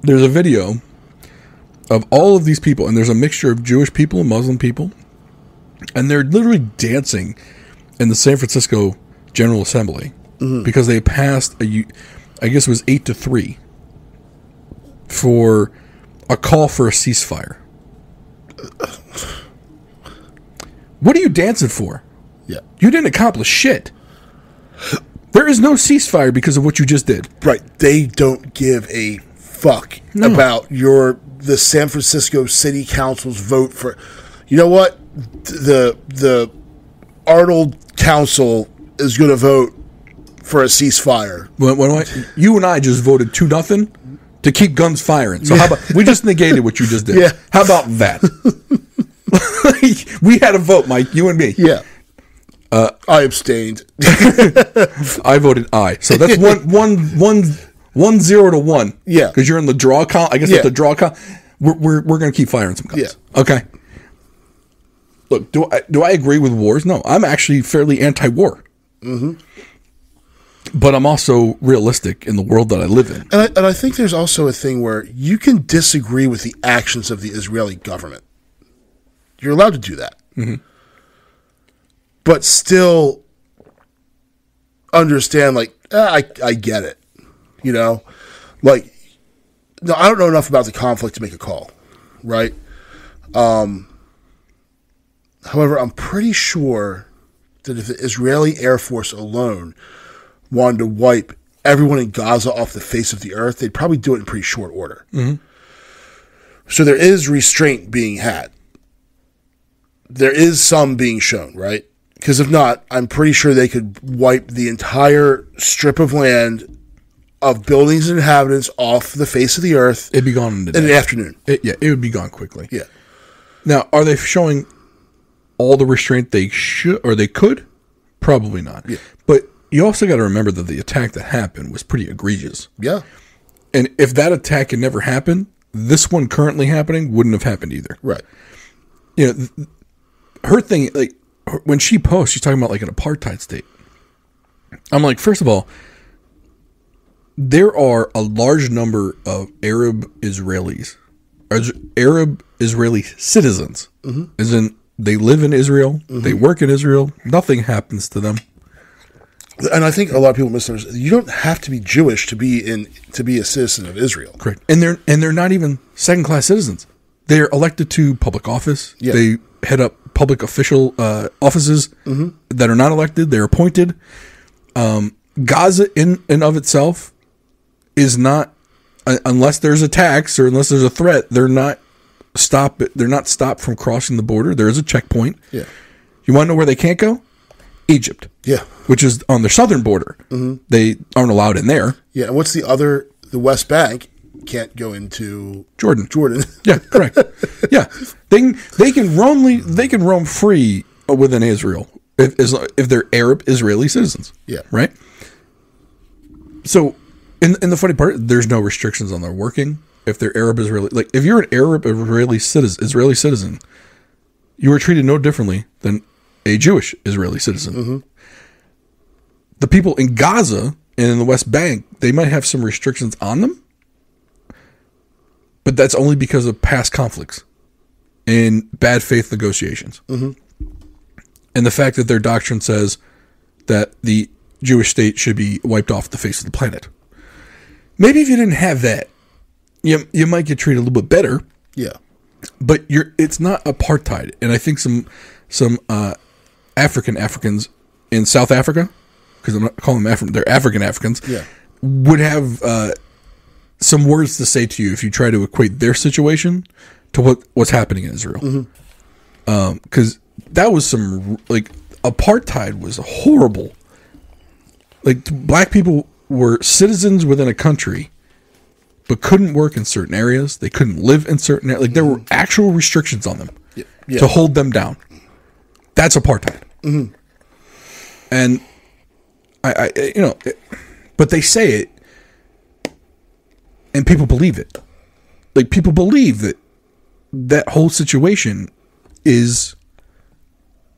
there's a video of all of these people, and there's a mixture of Jewish people and Muslim people, and they're literally dancing in the San Francisco General Assembly because they passed I guess it was 8-3 for a call for a ceasefire. What are you dancing for? Yeah. You didn't accomplish shit. There is no ceasefire because of what you just did. Right. They don't give a fuck about the San Francisco City Council's vote for. You know what? The Arnold Council is going to vote for a ceasefire. You and I just voted 2-0 to keep guns firing. So how about we just negated what you just did? Yeah. How about that? We had a vote, Mike. You and me. Yeah. I abstained. I voted aye. So that's 1-0-1. Yeah. Because you're in the draw count. I guess that's the draw count. We're going to keep firing some guns. Yeah. Okay. Look, do I agree with wars? No. I'm actually fairly anti-war. Mm-hmm. But I'm also realistic in the world that I live in. And I think there's also a thing where you can disagree with the actions of the Israeli government. You're allowed to do that. Mm-hmm. But still understand, like, I get it. You know? Like, no, I don't know enough about the conflict to make a call. Right? However, I'm pretty sure that if the Israeli Air Force alone wanted to wipe everyone in Gaza off the face of the earth, they'd probably do it in pretty short order. Mm-hmm. So there is restraint being had. There is some being shown, right? Because if not, I'm pretty sure they could wipe the entire strip of land of buildings and inhabitants off the face of the earth. It'd be gone in the afternoon. It would be gone quickly. Yeah. Now, are they showing all the restraint they should or they could? Probably not. Yeah. But you also got to remember that the attack that happened was pretty egregious. Yeah. And if that attack had never happened, this one currently happening wouldn't have happened either. Right. You know, her thing, like, when she posts, she's talking about, like, an apartheid state. I'm like, first of all, there are a large number of Arab Israeli citizens. Mm-hmm. As in, they live in Israel, they work in Israel, nothing happens to them. And I think a lot of people misunderstand. You don't have to be Jewish to be a citizen of Israel. Correct. And they're not even second-class citizens. They're elected to public office. Yeah. They head up public official offices that are not elected. They're appointed. Gaza in and of itself is not, unless there's a tax or unless there's a threat, they're not stopped from crossing the border. There is a checkpoint. Yeah. You want to know where they can't go? Egypt. Yeah. Which is on their southern border. Mm-hmm. They aren't allowed in there. Yeah. And what's the other? The West Bank can't go into Jordan. Yeah, correct. Yeah. They can roam free within Israel if they're Arab Israeli citizens. Yeah. Right? So, in the funny part, there's no restrictions on their working. if they're Arab Israeli. Like, if you're an Arab Israeli citizen, you are treated no differently than a Jewish Israeli citizen. Mm-hmm. The people in Gaza and in the West Bank, they might have some restrictions on them, but that's only because of past conflicts and bad faith negotiations. Mm-hmm. And the fact that their doctrine says that the Jewish state should be wiped off the face of the planet. Maybe if you didn't have that, you might get treated a little bit better. Yeah. But it's not apartheid. And I think some Africans in South Africa, because I'm not calling them African, they're Africans, would have some words to say to you if you try to equate their situation to what's happening in Israel. Because that was apartheid was horrible. Like, black people were citizens within a country, but couldn't work in certain areas. They couldn't live in certain areas. Like, there were actual restrictions on them to hold them down. That's apartheid. Mm-hmm. And but they say it, and people believe it. Like, people believe that whole situation is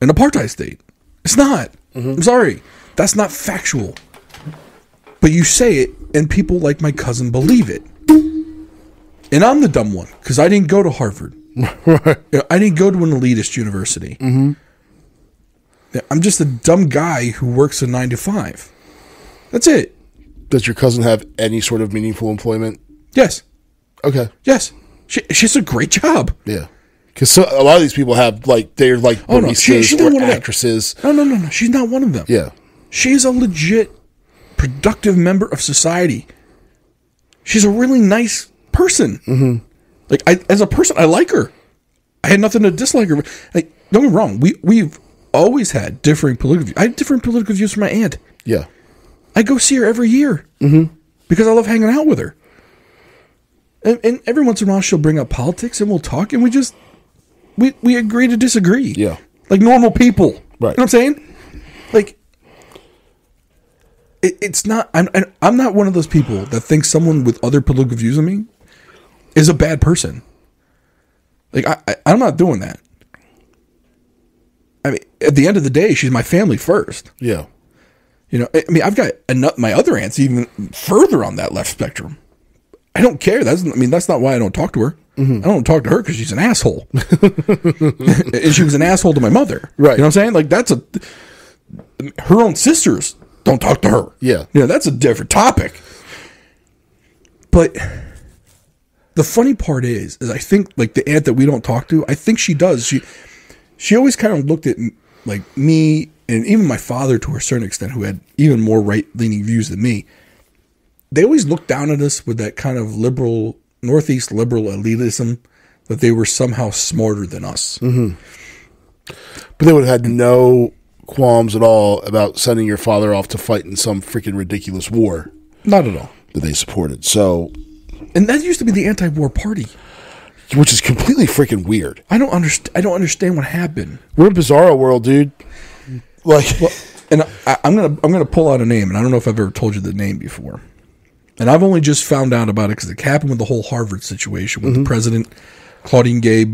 an apartheid state. It's not. Mm-hmm. I'm sorry. That's not factual. But you say it, and people like my cousin believe it. And I'm the dumb one, because I didn't go to Harvard. I didn't go to an elitist university. Mm-hmm. I'm just a dumb guy who works a 9 to 5. That's it. Does your cousin have any sort of meaningful employment? Yes. Okay. Yes. She's a great job. Yeah. Because a lot of these people have, they're like baristas or actresses. No. She's not one of them. Yeah. She's a legit, productive member of society. She's a really nice person. Mm-hmm. Like, as a person, I like her. I had nothing to dislike her. Like, don't get me wrong. We've always had differing political views. I had different political views from my aunt. Yeah. I go see her every year because I love hanging out with her. And every once in a while, she'll bring up politics, and we'll talk, and we agree to disagree. Yeah. Like normal people. Right. You know what I'm saying? Like, it's not, I'm not one of those people that thinks someone with other political views than me is a bad person. Like, I'm not doing that. I mean, at the end of the day, she's my family first. Yeah. You know, I mean, I've got my other aunt's even further on that left spectrum. I don't care. That's not why I don't talk to her. Mm-hmm. I don't talk to her because she's an asshole. And she was an asshole to my mother. Right. You know what I'm saying? Like, her own sisters don't talk to her. Yeah. You know, that's a different topic. But the funny part is I think, like, the aunt that we don't talk to, I think she does. She always kind of looked at, like, me and even my father to a certain extent, who had even more right-leaning views than me. They always looked down at us with that kind of Northeast liberal elitism, that they were somehow smarter than us. Mm-hmm. But they would have had no qualms at all about sending your father off to fight in some freaking ridiculous war. Not at all. That they supported. So, and that used to be the anti-war party, which is completely freaking weird. I don't understand what happened. We're in bizarro world, dude. Like, well, and I'm gonna pull out a name, and I don't know if I've ever told you the name before. And I've only just found out about it because it happened with the whole Harvard situation with the president, Claudine Gay,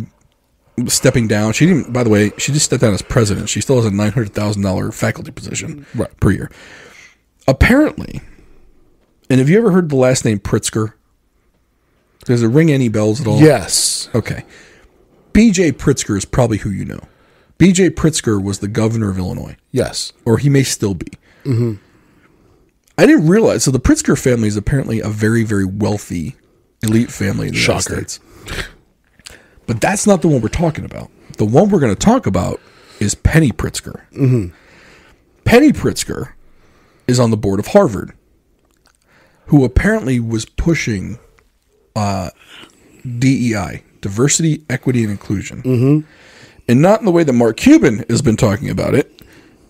stepping down. She didn't, by the way, she just stepped down as president. She still has a $900,000 faculty position per year. Apparently, and have you ever heard the last name Pritzker? Does it ring any bells at all? Yes. Okay. B.J. Pritzker is probably who you know. B.J. Pritzker was the governor of Illinois. Yes. Or he may still be. Mm-hmm. I didn't realize. So the Pritzker family is apparently a very, very wealthy elite family in the United States. But that's not the one we're talking about. The one we're going to talk about is Penny Pritzker. Mm-hmm. Penny Pritzker is on the board of Harvard, who apparently was pushing DEI, diversity, equity, and inclusion. Mm-hmm. And not in the way that Mark Cuban has been talking about it.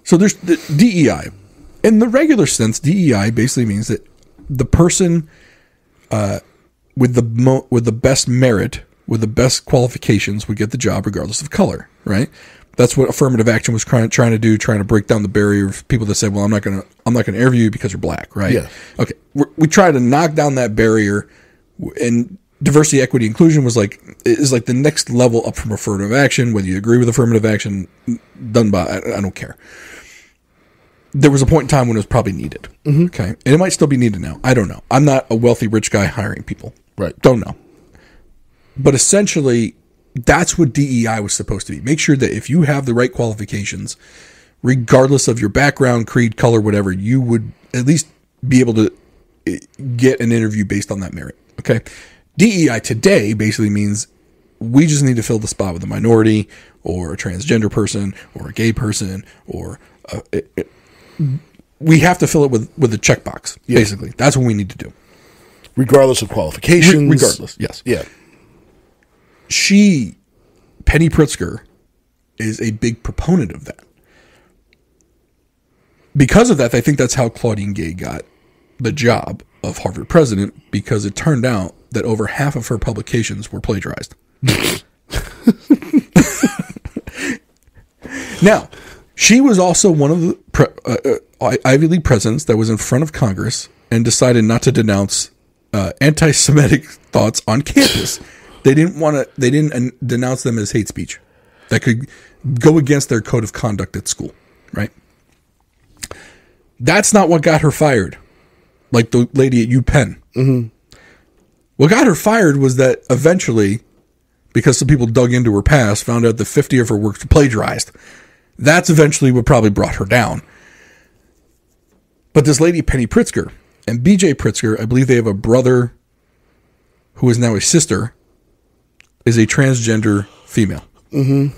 So there's the DEI. In the regular sense, DEI basically means that the person with the best merit, with the best qualifications, would get the job regardless of color, right? That's what affirmative action was trying to do, trying to break down the barrier of people that said, "Well, I'm not going to interview you because you're black," right? Yeah. Okay. We try to knock down that barrier and diversity, equity, inclusion is like the next level up from affirmative action. Whether you agree with affirmative action done by, I don't care. There was a point in time when it was probably needed. Mm-hmm. Okay. And it might still be needed now. I don't know. I'm not a wealthy rich guy hiring people. Right. Don't know. But essentially, that's what DEI was supposed to be. Make sure that if you have the right qualifications, regardless of your background, creed, color, whatever, you would at least be able to get an interview based on that merit. Okay. DEI today basically means we just need to fill the spot with a minority or a transgender person or a gay person or we have to fill it with a checkbox. Yeah. Basically, that's what we need to do, regardless of qualifications. Regardless, yes, yeah. Penny Pritzker, is a big proponent of that. Because of that, I think that's how Claudine Gay got the job of Harvard president, because it turned out that over half of her publications were plagiarized. Now, she was also one of the Ivy League presidents that was in front of Congress and decided not to denounce anti-Semitic thoughts on campus. They didn't denounce them as hate speech that could go against their code of conduct at school, right? That's not what got her fired, like the lady at UPenn. Mm-hmm. What got her fired was that eventually, because some people dug into her past, found out that 50 of her works were plagiarized. That's eventually what probably brought her down. But this lady, Penny Pritzker, and BJ Pritzker, I believe they have a brother who is now a sister, is a transgender female. Mm-hmm.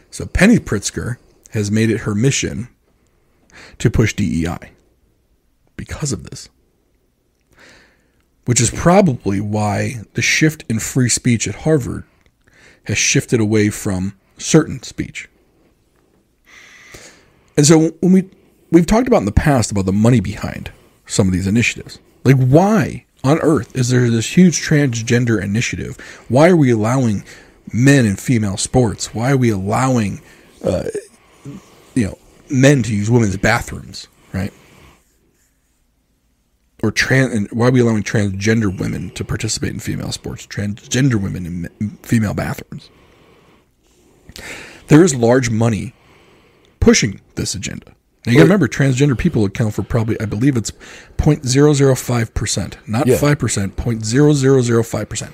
So Penny Pritzker has made it her mission to push DEI because of this. Which is probably why the shift in free speech at Harvard has shifted away from certain speech. And so when we've talked about in the past about the money behind some of these initiatives. Like, why on earth is there this huge transgender initiative? Why are we allowing men in female sports? Why are we allowing men to use women's bathrooms, right? Or why are we allowing transgender women to participate in female sports? Transgender women in female bathrooms. There is large money pushing this agenda. Now you got to remember, transgender people account for probably, I believe it's 0.005%, not 5%, 0.0005%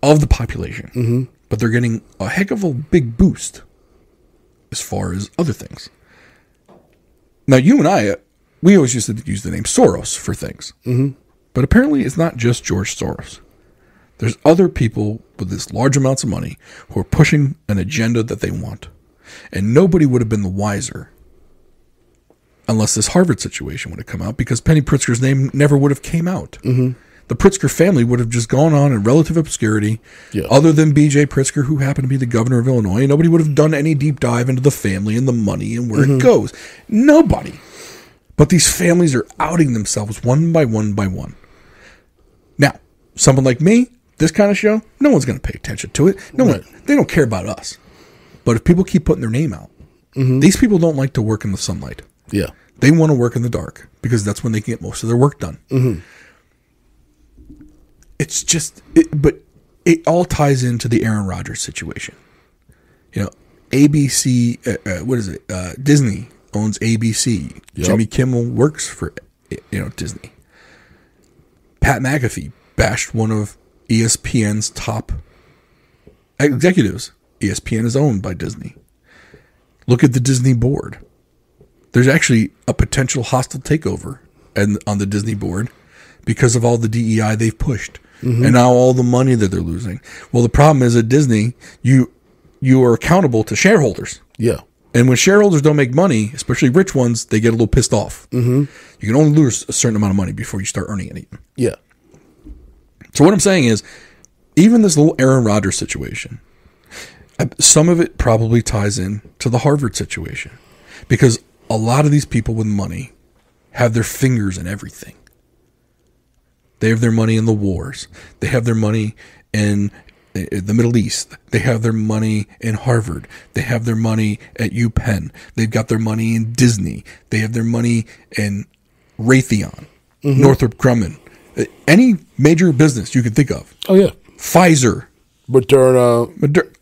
of the population. Mm-hmm. But they're getting a heck of a big boost as far as other things. Now, you and I, we always used to use the name Soros for things. Mm-hmm. But apparently it's not just George Soros. There's other people with this large amounts of money who are pushing an agenda that they want. And nobody would have been the wiser unless this Harvard situation would have come out, because Penny Pritzker's name never would have came out. Mm-hmm. The Pritzker family would have just gone on in relative obscurity, other than B.J. Pritzker, who happened to be the governor of Illinois. Nobody would have done any deep dive into the family and the money and where it goes. Nobody. But these families are outing themselves one by one by one. Now, someone like me, this kind of show, no one's going to pay attention to it. No one, they don't care about us. But if people keep putting their name out, these people don't like to work in the sunlight. Yeah. They want to work in the dark because that's when they can get most of their work done. Mm-hmm. It's just, but it all ties into the Aaron Rodgers situation. ABC, Disney owns ABC. Yep. Jimmy Kimmel works for, Disney. Pat McAfee bashed one of ESPN's top executives. ESPN is owned by Disney. Look at the Disney board. There's actually a potential hostile takeover on the Disney board because of all the DEI they've pushed. Mm-hmm. And now all the money that they're losing. Well, the problem is at Disney, you are accountable to shareholders. Yeah. And when shareholders don't make money, especially rich ones, they get a little pissed off. Mm-hmm. You can only lose a certain amount of money before you start earning it. Yeah. So what I'm saying is, even this little Aaron Rodgers situation, some of it probably ties in to the Harvard situation, because a lot of these people with money have their fingers in everything. They have their money in the wars. They have their money in the Middle East. They have their money in Harvard. They have their money at UPenn. They've got their money in Disney. They have their money in Raytheon, Northrop Grumman, Any major business you can think of. Oh, yeah. Pfizer. Moderna,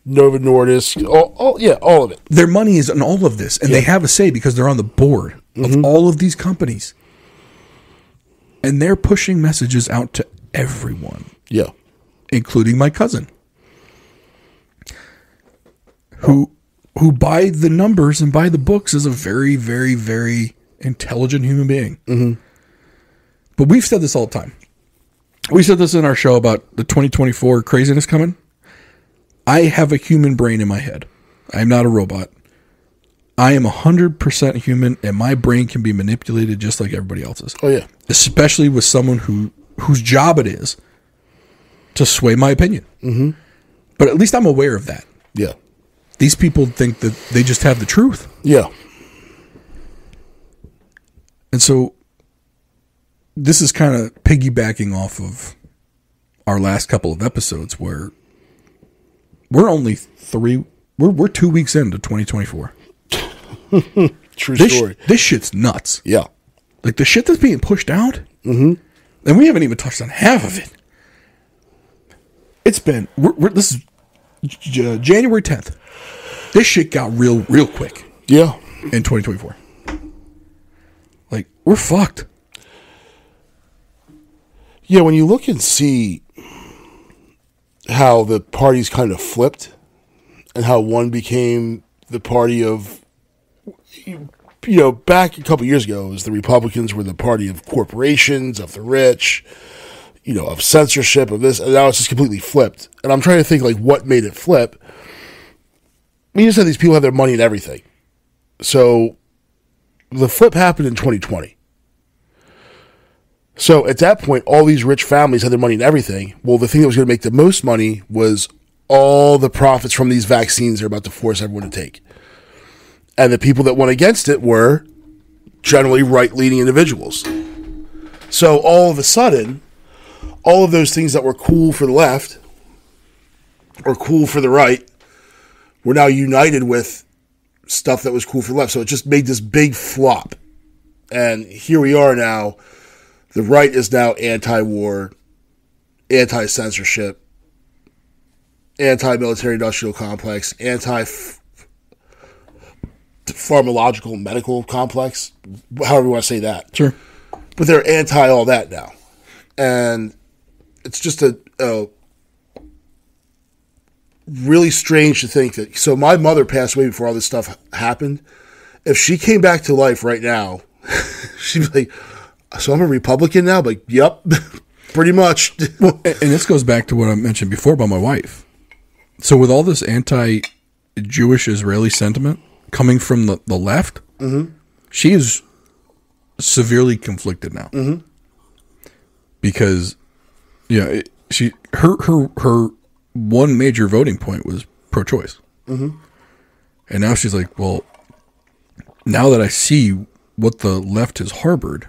Novo Nordisk, all of it. Their money is in all of this, and they have a say because they're on the board of all of these companies. And they're pushing messages out to everyone. Yeah. Including my cousin. Who by the numbers and by the books is a very, very, very intelligent human being. Mm-hmm. But we've said this all the time. We said this in our show about the 2024 craziness coming. I have a human brain in my head. I am not a robot. I am 100% human, and my brain can be manipulated just like everybody else's. Oh, yeah. Especially with someone whose job it is to sway my opinion. Mm-hmm. But at least I'm aware of that. Yeah. These people think that they just have the truth. Yeah. And so this is kind of piggybacking off of our last couple of episodes where we're only we're 2 weeks into 2024. True story. This shit's nuts. Yeah. Like the shit that's being pushed out, and we haven't even touched on half of it. It's been, this is January 10th. This shit got real quick. Yeah. In 2024. Like, we're fucked. Yeah, when you look and see how the parties kind of flipped and how one became the party of, back a couple years ago, it was the Republicans were the party of corporations, of the rich, of censorship, of this, and now it's just completely flipped. And I'm trying to think, like, what made it flip. You just said these people have their money in everything. So the flip happened in 2020. So at that point, all these rich families had their money in everything. Well, the thing that was going to make the most money was all the profits from these vaccines they're about to force everyone to take. And the people that went against it were generally right-leaning individuals. So all of a sudden, all of those things that were cool for the left or cool for the right were now united with stuff that was cool for the left. So it just made this big flop. And here we are now. The right is now anti-war, anti-censorship, anti-military industrial complex, anti-pharmacological medical complex, however you want to say that. Sure. But they're anti all that now. And it's just a really strange to think that. So my mother passed away before all this stuff happened. If she came back to life right now, she'd be like, so I'm a Republican now? Like, yep, pretty much. Well, and this goes back to what I mentioned before about my wife. So with all this anti-Jewish Israeli sentiment coming from the left, she is severely conflicted now. Mm-hmm. Because, her one major voting point was pro-choice. Mm-hmm. And now she's like, well, now that I see what the left has harbored,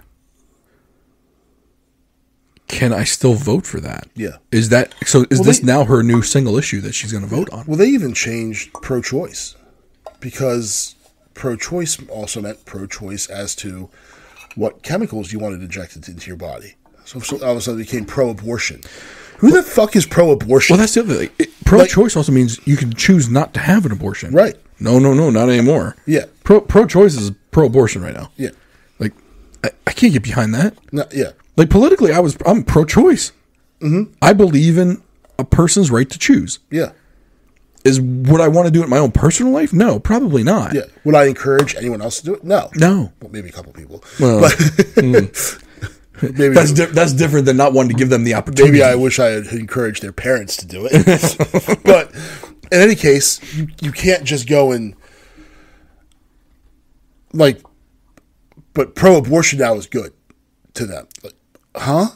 can I still vote for that? Yeah. Is this now her new single issue that she's going to vote on? Well, they even changed pro-choice because pro-choice also meant pro-choice as to what chemicals you wanted injected into your body. So all of a sudden it became pro-abortion. Who the fuck is pro-abortion? Well, that's the other thing. Pro-choice also means you can choose not to have an abortion. Right. No, not anymore. Yeah. Pro-choice is pro-abortion right now. Yeah. Like, I can't get behind that. No, yeah. Like, politically, I'm pro-choice. Mm-hmm. I believe in a person's right to choose. Yeah. Would I want to do it in my own personal life? No, probably not. Yeah. Would I encourage anyone else to do it? No. No. Well, maybe a couple people. Well, maybe that's different than not wanting to give them the opportunity. Maybe I wish I had encouraged their parents to do it. But in any case, you can't just go and but pro-abortion now is good to them. Like, huh?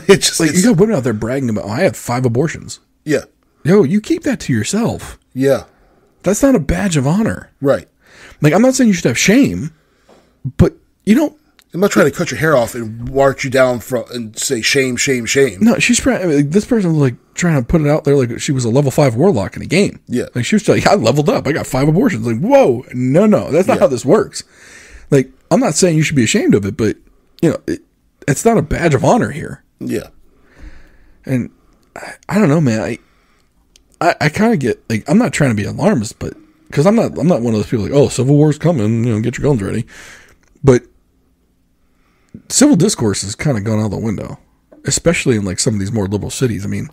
You got women out there bragging about, I had 5 abortions. Yeah. Yo, you keep that to yourself. Yeah. That's not a badge of honor. Right. Like, I'm not saying you should have shame, but I'm not trying to cut your hair off and march you down and say shame, shame, shame. No, this person was trying to put it out there like she was a level 5 warlock in a game. Yeah. Like she was like, I leveled up. I got 5 abortions. Like, whoa, no, that's not how this works. Like, I'm not saying you should be ashamed of it, but it's not a badge of honor here. Yeah. And I don't know, man. I kind of get, like, I'm not trying to be alarmist, but because I'm not one of those people like, oh, Civil War's coming, get your guns ready. But civil discourse has kind of gone out the window, especially in like some of these more liberal cities. I mean,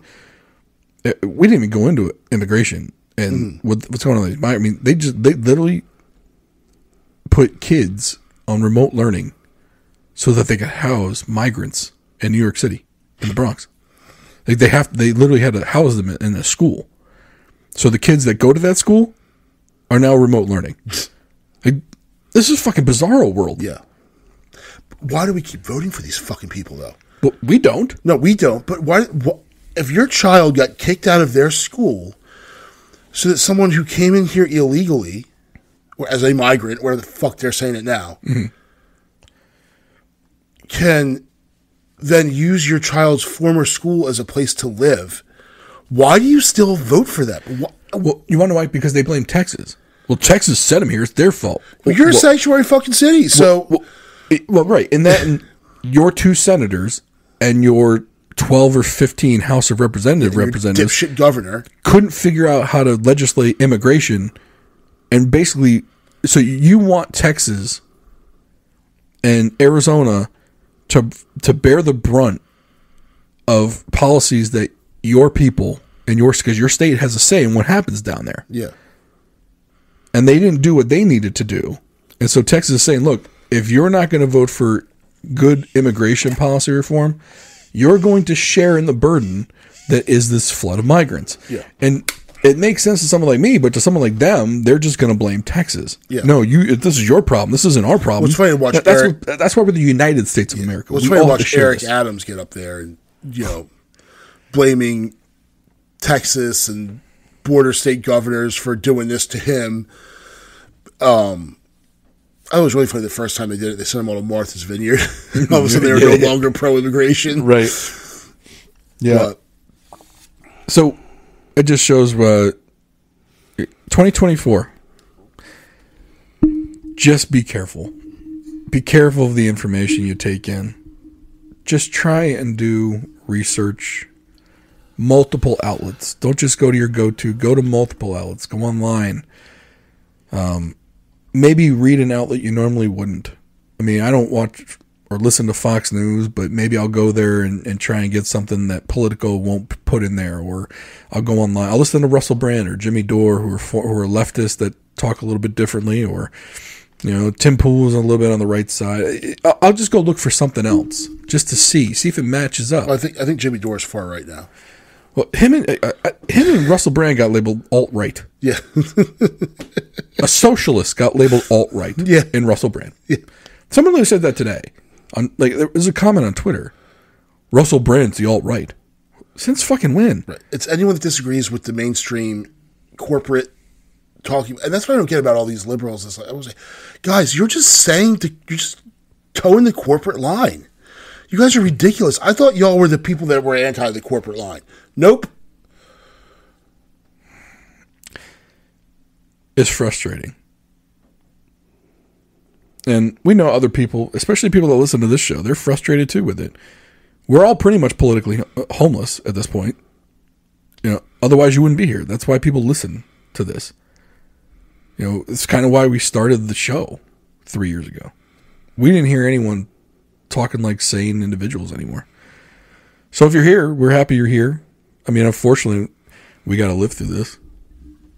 we didn't even go into immigration and what's going on. I mean, they literally put kids on remote learning so that they could house migrants in New York City, in the Bronx. Like they literally had to house them in a school. So the kids that go to that school are now remote learning. Like, this is fucking bizarro world. Yeah. Why do we keep voting for these fucking people, though? Well, we don't. No, we don't. But why? If your child got kicked out of their school so that someone who came in here illegally, or as a migrant, where the fuck they're saying it now, can then use your child's former school as a place to live, why do you still vote for them? Well, you want to know why? Because they blame Texas. Well, Texas sent them here. It's their fault. Well, you're a sanctuary fucking city, so... Well, right. And that your 2 senators and your 12 or 15 House of Representatives dipshit governor couldn't figure out how to legislate immigration. And basically, so you want Texas and Arizona to bear the brunt of policies that your people and because your state has a say in what happens down there. Yeah. And they didn't do what they needed to do. And so Texas is saying, look, if you're not going to vote for good immigration policy reform, you're going to share in the burden that is this flood of migrants. Yeah. And it makes sense to someone like me, but to someone like them, they're just going to blame Texas. Yeah. No, this is your problem. This isn't our problem. Well, it's funny to watch that's why we're the United States of America. Well, it's funny to watch Eric Adams get up there and, blaming Texas and border state governors for doing this to him. I was really funny the first time they did it. They sent him all to Martha's Vineyard. All of a sudden, they were no longer pro-immigration. Right. Yeah. So it just shows 2024. Just be careful. Be careful of the information you take in. Just try and do research. Multiple outlets. Don't just go to your go-to. Go to multiple outlets. Go online. Maybe read an outlet you normally wouldn't. I mean, I don't watch or listen to Fox News, but maybe I'll go there and try and get something that Politico won't put in there, or I'll go online. I'll listen to Russell Brand or Jimmy Dore, who are leftists that talk a little bit differently, or Tim Pool's a little bit on the right side. I'll just go look for something else just to see if it matches up. Well, I think Jimmy Dore is far right now. Well, him and Russell Brand got labeled alt-right. Yeah. A socialist got labeled alt-right. Yeah. In Russell Brand. Yeah. Someone really said that today. There was a comment on Twitter. Russell Brand's the alt-right. Since fucking when? Right. It's anyone that disagrees with the mainstream corporate talking. And that's what I don't get about all these liberals. It's like, I was like, guys, you're just towing the corporate line. You guys are ridiculous. I thought y'all were the people that were anti the corporate line. Nope. It's frustrating. And we know other people, especially people that listen to this show, they're frustrated too with it. We're all pretty much politically homeless at this point. Otherwise you wouldn't be here. That's why people listen to this. It's kind of why we started the show 3 years ago. We didn't hear anyone talking like sane individuals anymore. So if you're here, we're happy you're here. I mean, unfortunately, we got to live through this.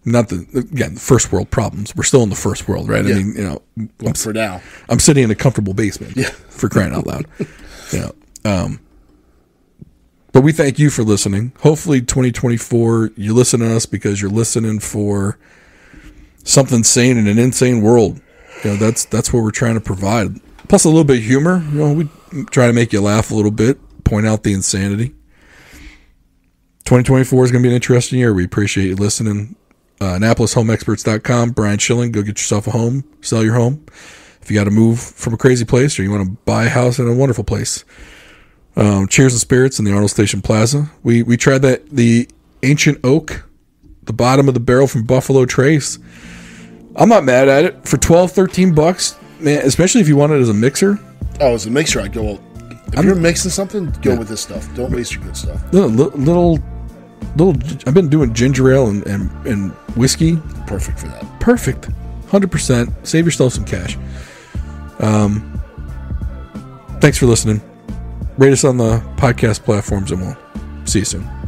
Not the first world problems. We're still in the first world, right? Yeah. I mean, for now, I'm sitting in a comfortable basement. Yeah. For crying out loud. But we thank you for listening. Hopefully 2024, you listen to us because you're listening for something sane in an insane world. That's what we're trying to provide. Plus a little bit of humor. We try to make you laugh a little bit, point out the insanity. 2024 is going to be an interesting year. We appreciate you listening. AnnapolisHomeExperts.com. Brian Schilling, go get yourself a home. Sell your home. If you got to move from a crazy place or you want to buy a house in a wonderful place. Cheers and Spirits in the Arnold Station Plaza. We tried the Ancient Oak, the bottom of the barrel from Buffalo Trace. I'm not mad at it. For $12, $13, man, especially if you want it as a mixer. Oh, as a mixer, I'd go If you're mixing something, go with this stuff. Don't waste your good stuff. Little. I've been doing ginger ale and whiskey. Perfect for that. Perfect. 100%. Save yourself some cash. Thanks for listening. Rate us on the podcast platforms, and we'll see you soon.